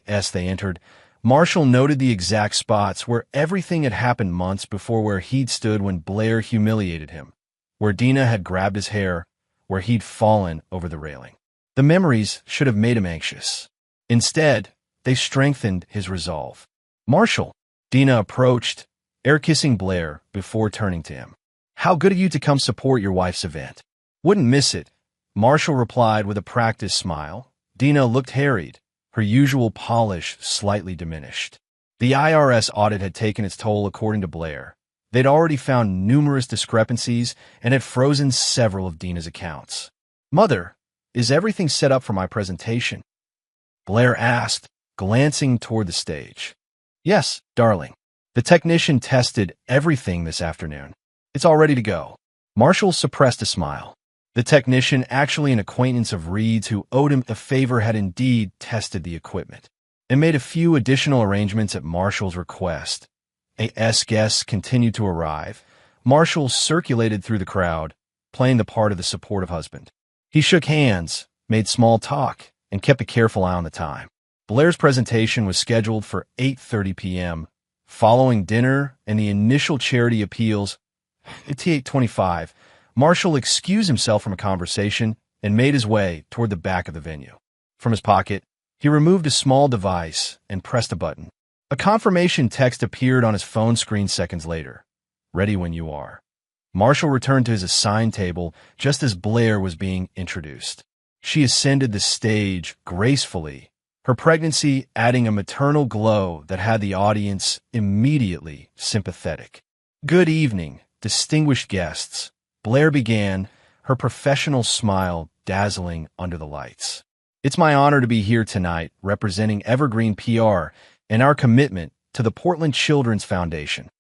As they entered, Marshall noted the exact spots where everything had happened months before, where he'd stood when Blair humiliated him, where Dina had grabbed his hair, where he'd fallen over the railing. The memories should have made him anxious. Instead, they strengthened his resolve. "Marshall," Dina approached, air-kissing Blair before turning to him. "How good of you to come support your wife's event." "Wouldn't miss it," Marshall replied with a practiced smile. Dina looked harried, her usual polish slightly diminished. The IRS audit had taken its toll, according to Blair. They'd already found numerous discrepancies and had frozen several of Dina's accounts. "Mother, is everything set up for my presentation?" Blair asked, glancing toward the stage. "Yes, darling. The technician tested everything this afternoon. It's all ready to go." Marshall suppressed a smile. The technician, actually an acquaintance of Reed's who owed him a favor, had indeed tested the equipment and made a few additional arrangements at Marshall's request. As guests continued to arrive, Marshall circulated through the crowd, playing the part of the supportive husband. He shook hands, made small talk, and kept a careful eye on the time. Blair's presentation was scheduled for 8:30 p.m. Following dinner and the initial charity appeals at 8:25, Marshall excused himself from a conversation and made his way toward the back of the venue. From his pocket, he removed a small device and pressed a button. A confirmation text appeared on his phone screen seconds later. "Ready when you are." Marshall returned to his assigned table just as Blair was being introduced. She ascended the stage gracefully, her pregnancy adding a maternal glow that had the audience immediately sympathetic. "Good evening, distinguished guests," Blair began, her professional smile dazzling under the lights. "It's my honor to be here tonight representing Evergreen PR and our commitment to the Portland Children's Foundation."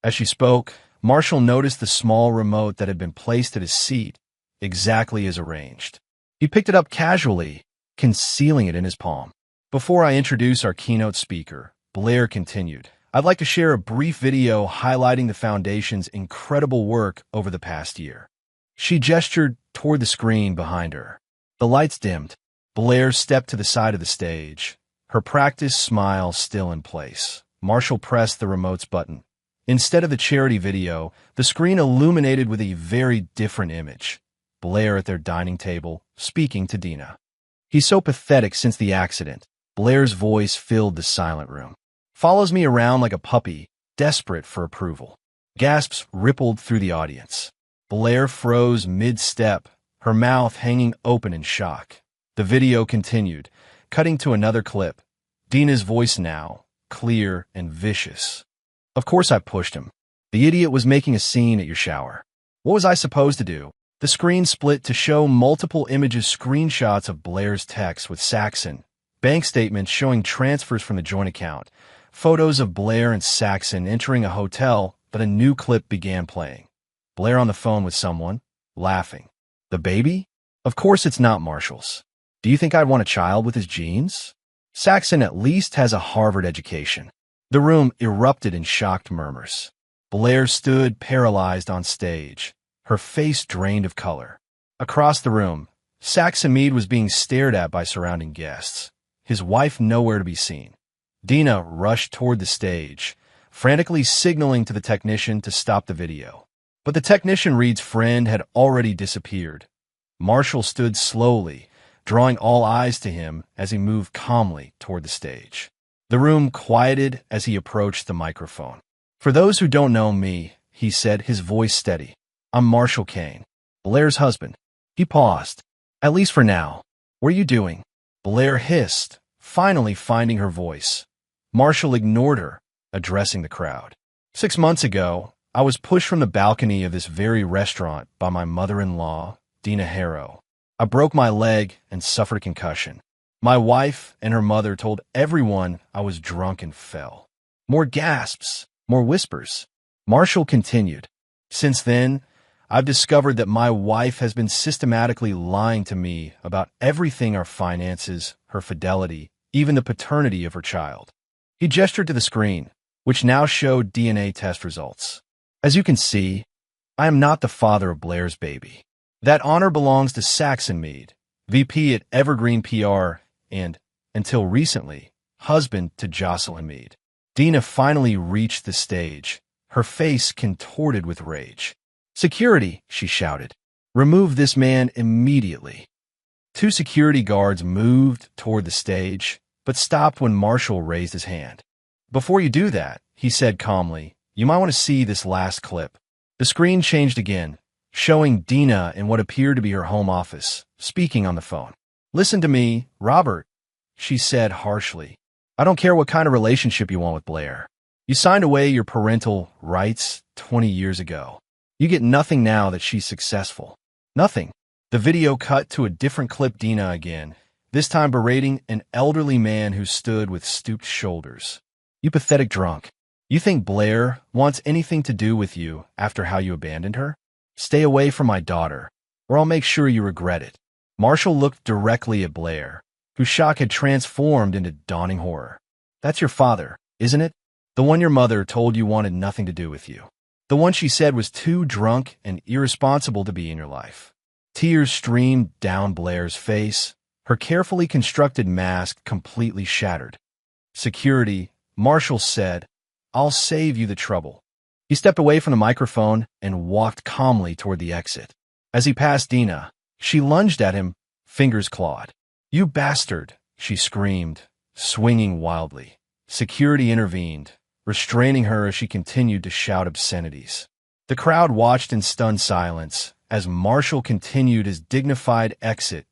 As she spoke, Marshall noticed the small remote that had been placed at his seat, exactly as arranged. He picked it up casually, concealing it in his palm. "Before I introduce our keynote speaker," Blair continued, "I'd like to share a brief video highlighting the Foundation's incredible work over the past year." She gestured toward the screen behind her. The lights dimmed. Blair stepped to the side of the stage, her practiced smile still in place. Marshall pressed the remote's button. Instead of the charity video, the screen illuminated with a very different image. Blair at their dining table, speaking to Dina. "He's so pathetic since the accident." Blair's voice filled the silent room. "Follows me around like a puppy, desperate for approval." Gasps rippled through the audience. Blair froze mid-step, her mouth hanging open in shock. The video continued, cutting to another clip. Dina's voice now, clear and vicious. "Of course I pushed him. The idiot was making a scene at your shower. What was I supposed to do?" The screen split to show multiple images, screenshots of Blair's text with Saxon, bank statements showing transfers from the joint account, photos of Blair and Saxon entering a hotel, but a new clip began playing. Blair on the phone with someone, laughing. "The baby? Of course it's not Marshall's. Do you think I'd want a child with his genes? Saxon at least has a Harvard education." The room erupted in shocked murmurs. Blair stood paralyzed on stage, her face drained of color. Across the room, Saxon Meade was being stared at by surrounding guests, his wife nowhere to be seen. Dina rushed toward the stage, frantically signaling to the technician to stop the video. But the technician, Reed's friend, had already disappeared. Marshall stood slowly, drawing all eyes to him as he moved calmly toward the stage. The room quieted as he approached the microphone. "For those who don't know me," he said, his voice steady, "I'm Marshall Kane, Blair's husband." He paused. "At least for now. What are you doing?" Blair hissed, finally finding her voice. Marshall ignored her, addressing the crowd. 6 months ago, I was pushed from the balcony of this very restaurant by my mother-in-law, Dina Harrow. I broke my leg and suffered a concussion. My wife and her mother told everyone I was drunk and fell. More gasps, more whispers. Marshall continued. "Since then, I've discovered that my wife has been systematically lying to me about everything: our finances, her fidelity, even the paternity of her child. He gestured to the screen, which now showed DNA test results. As you can see, I am not the father of Blair's baby. That honor belongs to Saxon Meade, VP at Evergreen PR and, until recently, husband to Jocelyn Meade. Dina finally reached the stage, her face contorted with rage. "Security," she shouted. "Remove this man immediately." Two security guards moved toward the stage, but stopped when Marshall raised his hand. "Before you do that," he said calmly, "you might want to see this last clip." The screen changed again, showing Dina in what appeared to be her home office, speaking on the phone. "Listen to me, Robert," she said harshly. "I don't care what kind of relationship you want with Blair. You signed away your parental rights 20 years ago. You get nothing now that she's successful. Nothing." The video cut to a different clip: Dina again, this time berating an elderly man who stood with stooped shoulders. "You pathetic drunk. You think Blair wants anything to do with you after how you abandoned her? Stay away from my daughter, or I'll make sure you regret it." Marshall looked directly at Blair, whose shock had transformed into dawning horror. "That's your father, isn't it? The one your mother told you wanted nothing to do with you. The one she said was too drunk and irresponsible to be in your life." Tears streamed down Blair's face, her carefully constructed mask completely shattered. "Security," Marshall said, "I'll save you the trouble." He stepped away from the microphone and walked calmly toward the exit. As he passed Dina, she lunged at him, fingers clawed. "You bastard," she screamed, swinging wildly. Security intervened, restraining her as she continued to shout obscenities. The crowd watched in stunned silence as Marshall continued his dignified exit,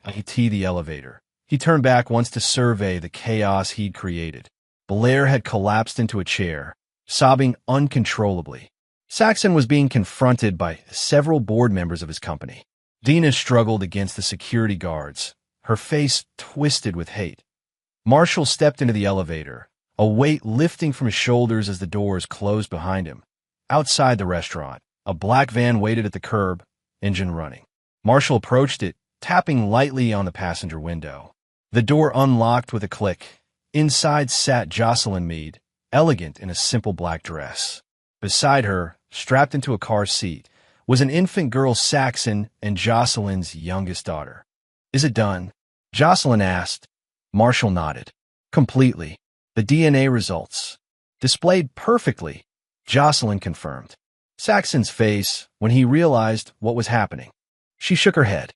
aita the elevator. He turned back once to survey the chaos he'd created. Blair had collapsed into a chair, sobbing uncontrollably. Saxon was being confronted by several board members of his company. Dina struggled against the security guards, her face twisted with hate. Marshall stepped into the elevator, a weight lifting from his shoulders as the doors closed behind him. Outside the restaurant, a black van waited at the curb, engine running. Marshall approached it, tapping lightly on the passenger window. The door unlocked with a click. Inside sat Jocelyn Meade, elegant in a simple black dress. Beside her, strapped into a car seat, was an infant girl, Saxon, and Jocelyn's youngest daughter. "Is it done?" Jocelyn asked. Marshall nodded. "Completely. The DNA results displayed perfectly," Jocelyn confirmed. Saxon's face when he realized what was happening. She shook her head.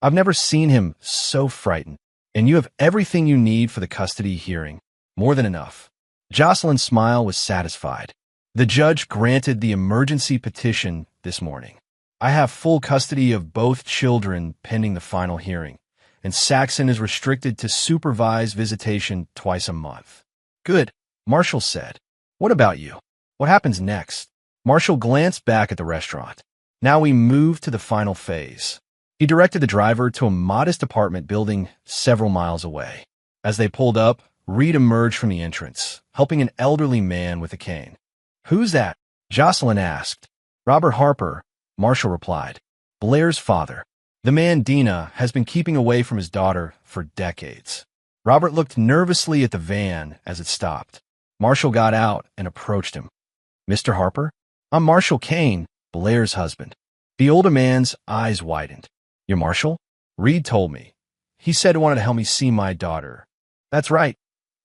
"I've never seen him so frightened. And you have everything you need for the custody hearing. More than enough." Jocelyn's smile was satisfied. "The judge granted the emergency petition this morning. I have full custody of both children pending the final hearing, and Saxon is restricted to supervised visitation twice a month." "Good," Marshall said. "What about you? What happens next?" Marshall glanced back at the restaurant. "Now we move to the final phase." He directed the driver to a modest apartment building several miles away. As they pulled up, Reed emerged from the entrance, helping an elderly man with a cane. "Who's that?" Jocelyn asked. "Robert Harper," Marshall replied. "Blair's father. The man Dina has been keeping away from his daughter for decades." Robert looked nervously at the van as it stopped. Marshall got out and approached him. "Mr. Harper? I'm Marshall Kane, Blair's husband." The older man's eyes widened. "You're Marshall?" "Reed told me. He said he wanted to help me see my daughter." "That's right,"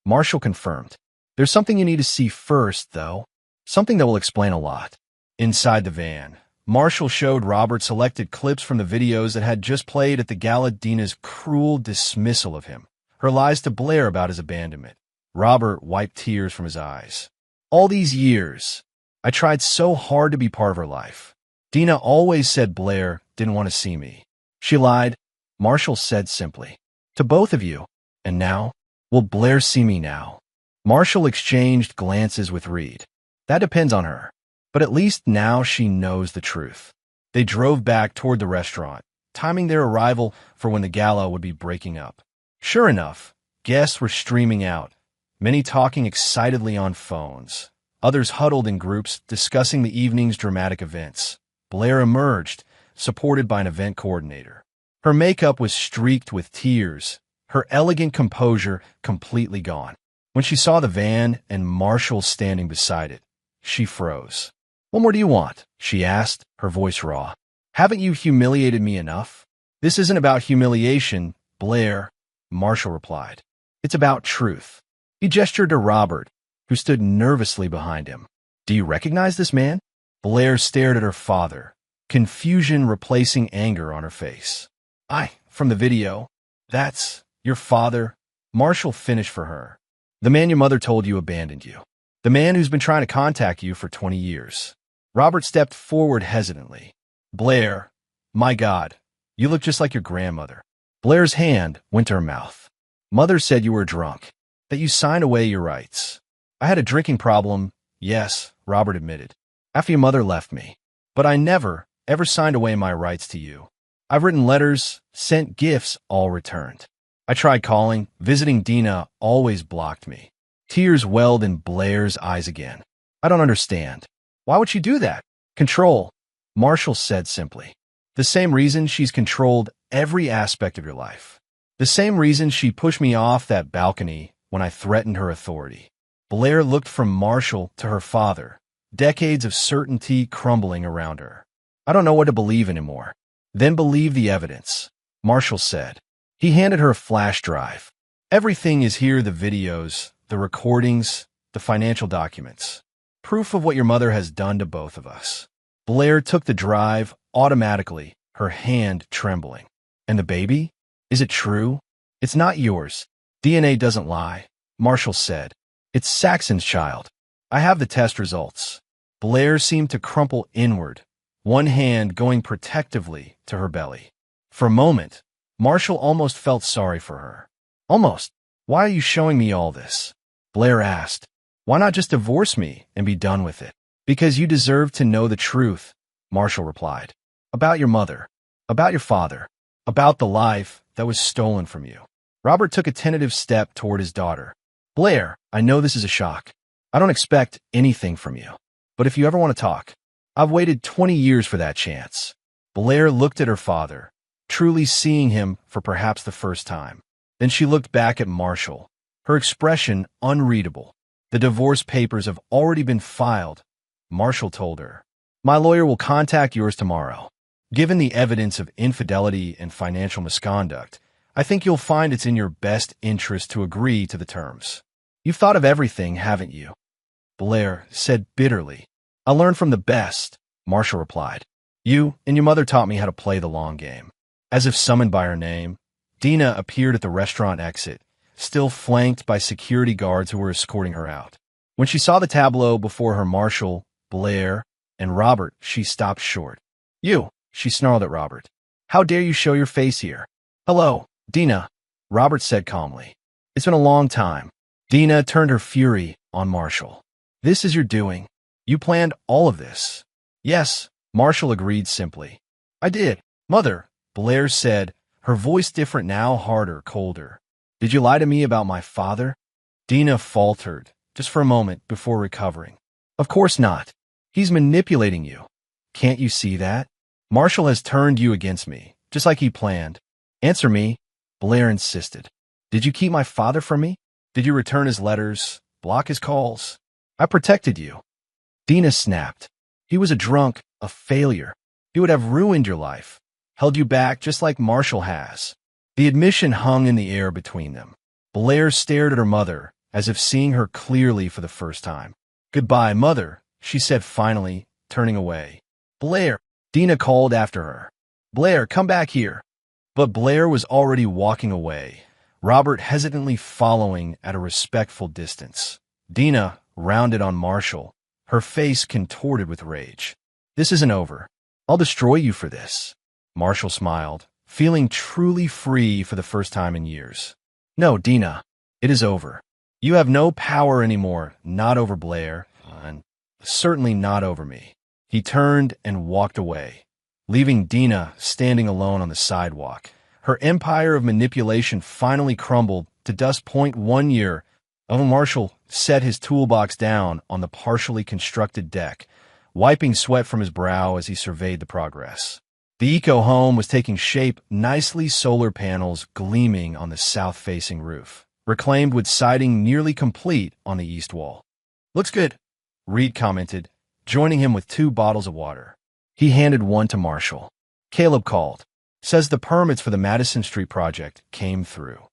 Marshall confirmed. "There's something you need to see first, though. Something that will explain a lot." Inside the van, Marshall showed Robert selected clips from the videos that had just played at the gala. Dina's cruel dismissal of him, her lies to Blair about his abandonment. Robert wiped tears from his eyes. "All these years, I tried so hard to be part of her life. Dina always said Blair didn't want to see me. She lied," Marshall said simply. "To both of you. And now, will Blair see me now?" Marshall exchanged glances with Reed. "That depends on her. But at least now she knows the truth." They drove back toward the restaurant, timing their arrival for when the gala would be breaking up. Sure enough, guests were streaming out, many talking excitedly on phones, others huddled in groups discussing the evening's dramatic events. Blair emerged, supported by an event coordinator. Her makeup was streaked with tears, her elegant composure completely gone. When she saw the van and Marshall standing beside it, she froze. "What more do you want?" she asked, her voice raw. "Haven't you humiliated me enough?" "This isn't about humiliation, Blair," Marshall replied. "It's about truth." He gestured to Robert, who stood nervously behind him. "Do you recognize this man?" Blair stared at her father, confusion replacing anger on her face. From the video. That's your father," Marshall finished for her. "The man your mother told you abandoned you. The man who's been trying to contact you for 20 years. Robert stepped forward hesitantly. "Blair, my God, you look just like your grandmother." Blair's hand went to her mouth. "Mother said you were drunk, that you signed away your rights." "I had a drinking problem, yes," Robert admitted, "after your mother left me. But I never, ever signed away my rights to you. I've written letters, sent gifts, all returned. I tried calling, visiting Dina, always blocked me." Tears welled in Blair's eyes again. "I don't understand. Why would she do that?" "Control," Marshall said simply. "The same reason she's controlled every aspect of your life. The same reason she pushed me off that balcony when I threatened her authority." Blair looked from Marshall to her father, decades of certainty crumbling around her. "I don't know what to believe anymore." "Then believe the evidence," Marshall said. He handed her a flash drive. "Everything is here, the videos, the recordings, the financial documents. Proof of what your mother has done to both of us." Blair took the drive automatically, her hand trembling. "And the baby? Is it true?" "It's not yours. DNA doesn't lie," Marshall said. "It's Saxon's child. I have the test results." Blair seemed to crumple inward, one hand going protectively to her belly. For a moment, Marshall almost felt sorry for her. "Almost. Why are you showing me all this?" Blair asked. "Why not just divorce me and be done with it?" "Because you deserve to know the truth," Marshall replied. "About your mother, about your father, about the life that was stolen from you." Robert took a tentative step toward his daughter. "Blair, I know this is a shock. I don't expect anything from you. But if you ever want to talk, I've waited 20 years for that chance." Blair looked at her father, truly seeing him for perhaps the first time. Then she looked back at Marshall, her expression unreadable. "The divorce papers have already been filed," Marshall told her. "My lawyer will contact yours tomorrow. Given the evidence of infidelity and financial misconduct, I think you'll find it's in your best interest to agree to the terms." "You've thought of everything, haven't you?" Blair said bitterly. "I learned from the best," Marshall replied. "You and your mother taught me how to play the long game." As if summoned by her name, Dina appeared at the restaurant exit, still flanked by security guards who were escorting her out. When she saw the tableau before her, Marshall, Blair, and Robert, she stopped short. "You," she snarled at Robert. "How dare you show your face here?" "Hello, Dina," Robert said calmly. "It's been a long time." Dina turned her fury on Marshall. "This is your doing. You planned all of this." "Yes," Marshall agreed simply. "I did." "Mother," Blair said, her voice different now, harder, colder. "Did you lie to me about my father?" Dina faltered, just for a moment before recovering. "Of course not. He's manipulating you. Can't you see that? Marshall has turned you against me, just like he planned." "Answer me," Blair insisted. "Did you keep my father from me? Did you return his letters, block his calls?" "I protected you." Dina snapped. "He was a drunk, a failure. He would have ruined your life, held you back just like Marshall has." The admission hung in the air between them. Blair stared at her mother, as if seeing her clearly for the first time. "Goodbye, Mother," she said finally, turning away. "Blair," Dina called after her. "Blair, come back here." But Blair was already walking away, Robert hesitantly following at a respectful distance. Dina rounded on Marshall, her face contorted with rage. "This isn't over. I'll destroy you for this." Marshall smiled, feeling truly free for the first time in years. "No, Dina, it is over. You have no power anymore, not over Blair, and certainly not over me." He turned and walked away, leaving Dina standing alone on the sidewalk. Her empire of manipulation finally crumbled to dust. 1 year, Marshall set his toolbox down on the partially constructed deck, wiping sweat from his brow as he surveyed the progress. The eco-home was taking shape, nicely solar panels gleaming on the south-facing roof, reclaimed wood siding nearly complete on the east wall. "Looks good," Reed commented, joining him with 2 bottles of water. He handed one to Marshall. "Caleb called. Says the permits for the Madison Street project came through."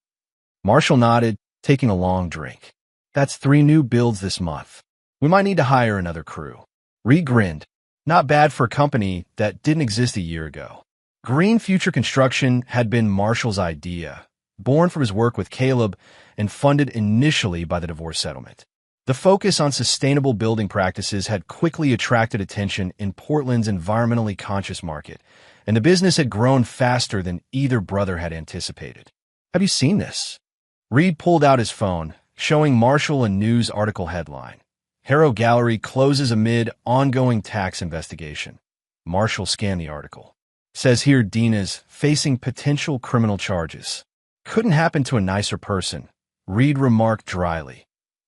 Marshall nodded, taking a long drink. "That's 3 new builds this month. We might need to hire another crew." Reed grinned. Not bad for a company that didn't exist a year ago. Green Future Construction had been Marshall's idea, born from his work with Caleb and funded initially by the divorce settlement. The focus on sustainable building practices had quickly attracted attention in Portland's environmentally conscious market, and the business had grown faster than either brother had anticipated. "Have you seen this?" Reed pulled out his phone, showing Marshall a news article headline. "Harrow Gallery closes amid ongoing tax investigation." Marshall scanned the article. "Says here Dina's facing potential criminal charges." "Couldn't happen to a nicer person," Reed remarked dryly.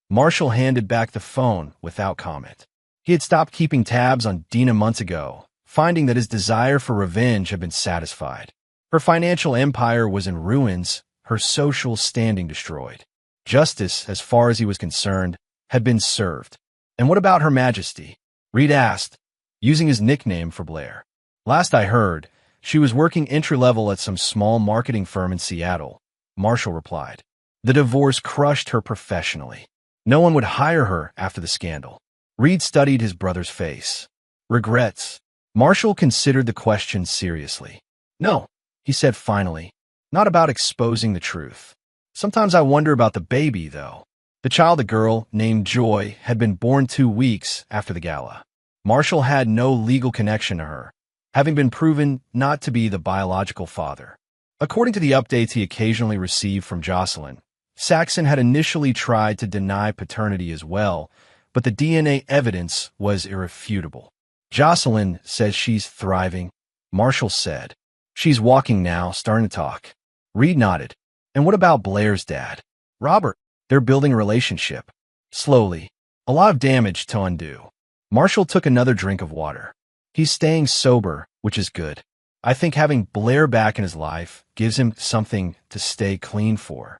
Marshall handed back the phone without comment. He had stopped keeping tabs on Dina months ago, finding that his desire for revenge had been satisfied. Her financial empire was in ruins, her social standing destroyed. Justice, as far as he was concerned, had been served. "And what about Her Majesty?" Reed asked, using his nickname for Blair. "Last I heard, she was working entry-level at some small marketing firm in Seattle," Marshall replied. "The divorce crushed her professionally. No one would hire her after the scandal." Reed studied his brother's face. "Regrets?" Marshall considered the question seriously. "No," he said finally. "Not about exposing the truth. Sometimes I wonder about the baby, though." The child, a girl named Joy, had been born 2 weeks after the gala. Marshall had no legal connection to her, having been proven not to be the biological father. According to the updates he occasionally received from Jocelyn, Saxon had initially tried to deny paternity as well, but the DNA evidence was irrefutable. "Jocelyn says she's thriving," Marshall said. "She's walking now, starting to talk." Reed nodded. "And what about Blair's dad, Robert?" "They're building a relationship. Slowly. A lot of damage to undo." Marshall took another drink of water. "He's staying sober, which is good. I think having Blair back in his life gives him something to stay clean for."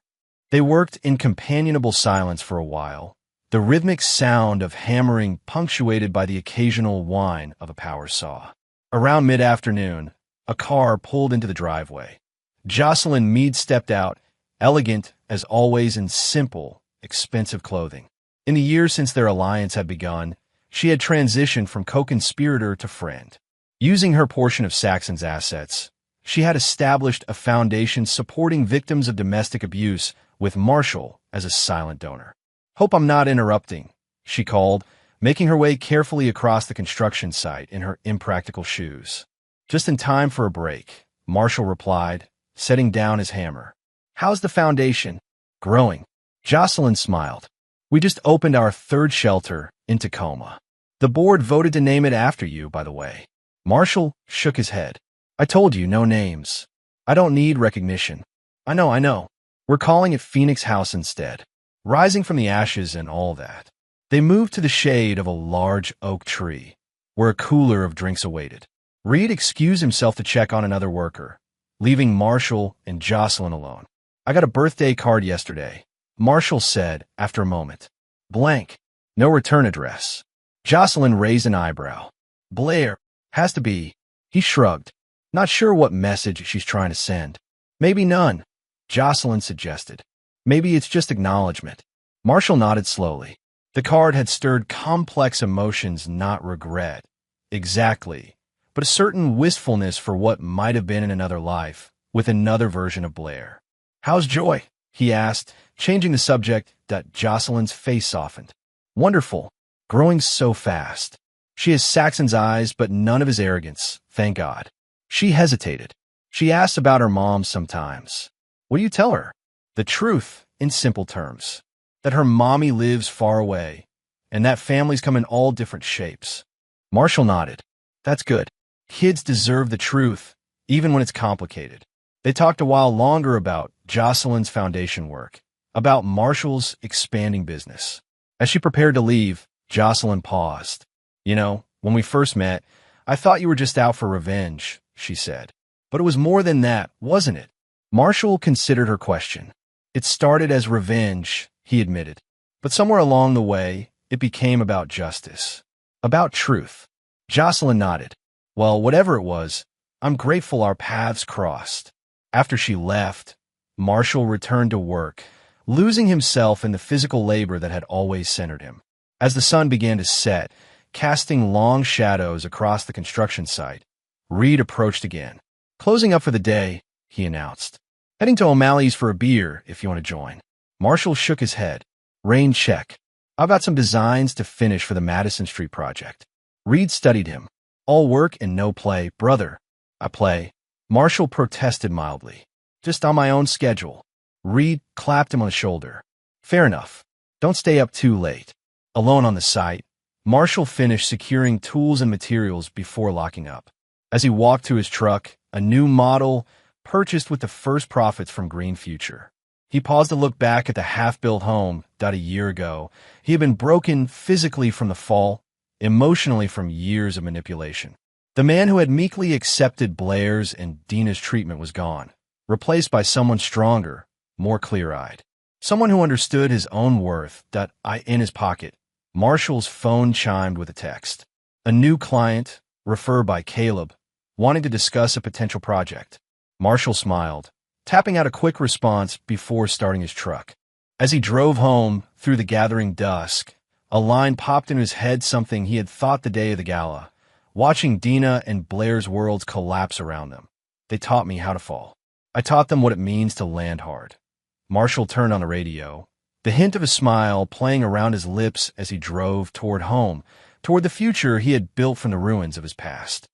They worked in companionable silence for a while, the rhythmic sound of hammering punctuated by the occasional whine of a power saw. Around mid-afternoon, a car pulled into the driveway. Jocelyn Meade stepped out, elegant as always in simple, expensive clothing. In the years since their alliance had begun, she had transitioned from co-conspirator to friend. Using her portion of Saxon's assets, she had established a foundation supporting victims of domestic abuse with Marshall as a silent donor. "Hope I'm not interrupting," she called, making her way carefully across the construction site in her impractical shoes. "Just in time for a break," Marshall replied, setting down his hammer. "How's the foundation?" "Growing." Jocelyn smiled. "We just opened our 3rd shelter in Tacoma. The board voted to name it after you, by the way." Marshall shook his head. "I told you, no names. I don't need recognition." I know. We're calling it Phoenix House instead. Rising from the ashes and all that." They moved to the shade of a large oak tree, where a cooler of drinks awaited. Reed excused himself to check on another worker, leaving Marshall and Jocelyn alone. "I got a birthday card yesterday," Marshall said after a moment. "Blank. No return address." Jocelyn raised an eyebrow. "Blair. Has to be." He shrugged. "Not sure what message she's trying to send." "Maybe none," Jocelyn suggested. "Maybe it's just acknowledgement." Marshall nodded slowly. The card had stirred complex emotions, not regret, exactly, but a certain wistfulness for what might have been in another life, with another version of Blair. "How's Joy?" he asked, changing the subject that Jocelyn's face softened. "Wonderful. Growing so fast. She has Saxon's eyes, but none of his arrogance, thank God." She hesitated. She asks about her mom sometimes. "What do you tell her?" "The truth, in simple terms. That her mommy lives far away, and that families come in all different shapes." Marshall nodded. "That's good. Kids deserve the truth, even when it's complicated." They talked a while longer about Jocelyn's foundation work, about Marshall's expanding business. As she prepared to leave, Jocelyn paused. "You know, When we first met, I thought you were just out for revenge, she said. But it was more than that, wasn't it? Marshall considered her question. It started as revenge, he admitted. But somewhere along the way, it became about justice. About truth. Jocelyn nodded. Well, whatever it was, I'm grateful our paths crossed. After she left, Marshall returned to work, losing himself in the physical labor that had always centered him. As the sun began to set, casting long shadows across the construction site, Reed approached again. Closing up for the day, he announced. Heading to O'Malley's for a beer, if you want to join. Marshall shook his head. Rain check. I've got some designs to finish for the Madison Street project. Reed studied him. All work and no play, brother. I play. Marshall protested mildly. Just on my own schedule. Reed clapped him on the shoulder. Fair enough. Don't stay up too late. Alone on the site, Marshall finished securing tools and materials before locking up. As he walked to his truck, a new model, purchased with the first profits from Green Future. He paused to look back at the half-built home that a year ago he had been broken physically from the fall, emotionally from years of manipulation. The man who had meekly accepted Blair's and Dina's treatment was gone, replaced by someone stronger, more clear-eyed. Someone who understood his own worth. In his pocket, Marshall's phone chimed with a text. A new client, referred by Caleb, wanting to discuss a potential project. Marshall smiled, tapping out a quick response before starting his truck. As he drove home through the gathering dusk, a line popped into his head, something he had thought the day of the gala, watching Dina and Blair's worlds collapse around them. They taught me how to fall. I taught them what it means to land hard. Marshall turned on the radio, the hint of a smile playing around his lips as he drove toward home, toward the future he had built from the ruins of his past.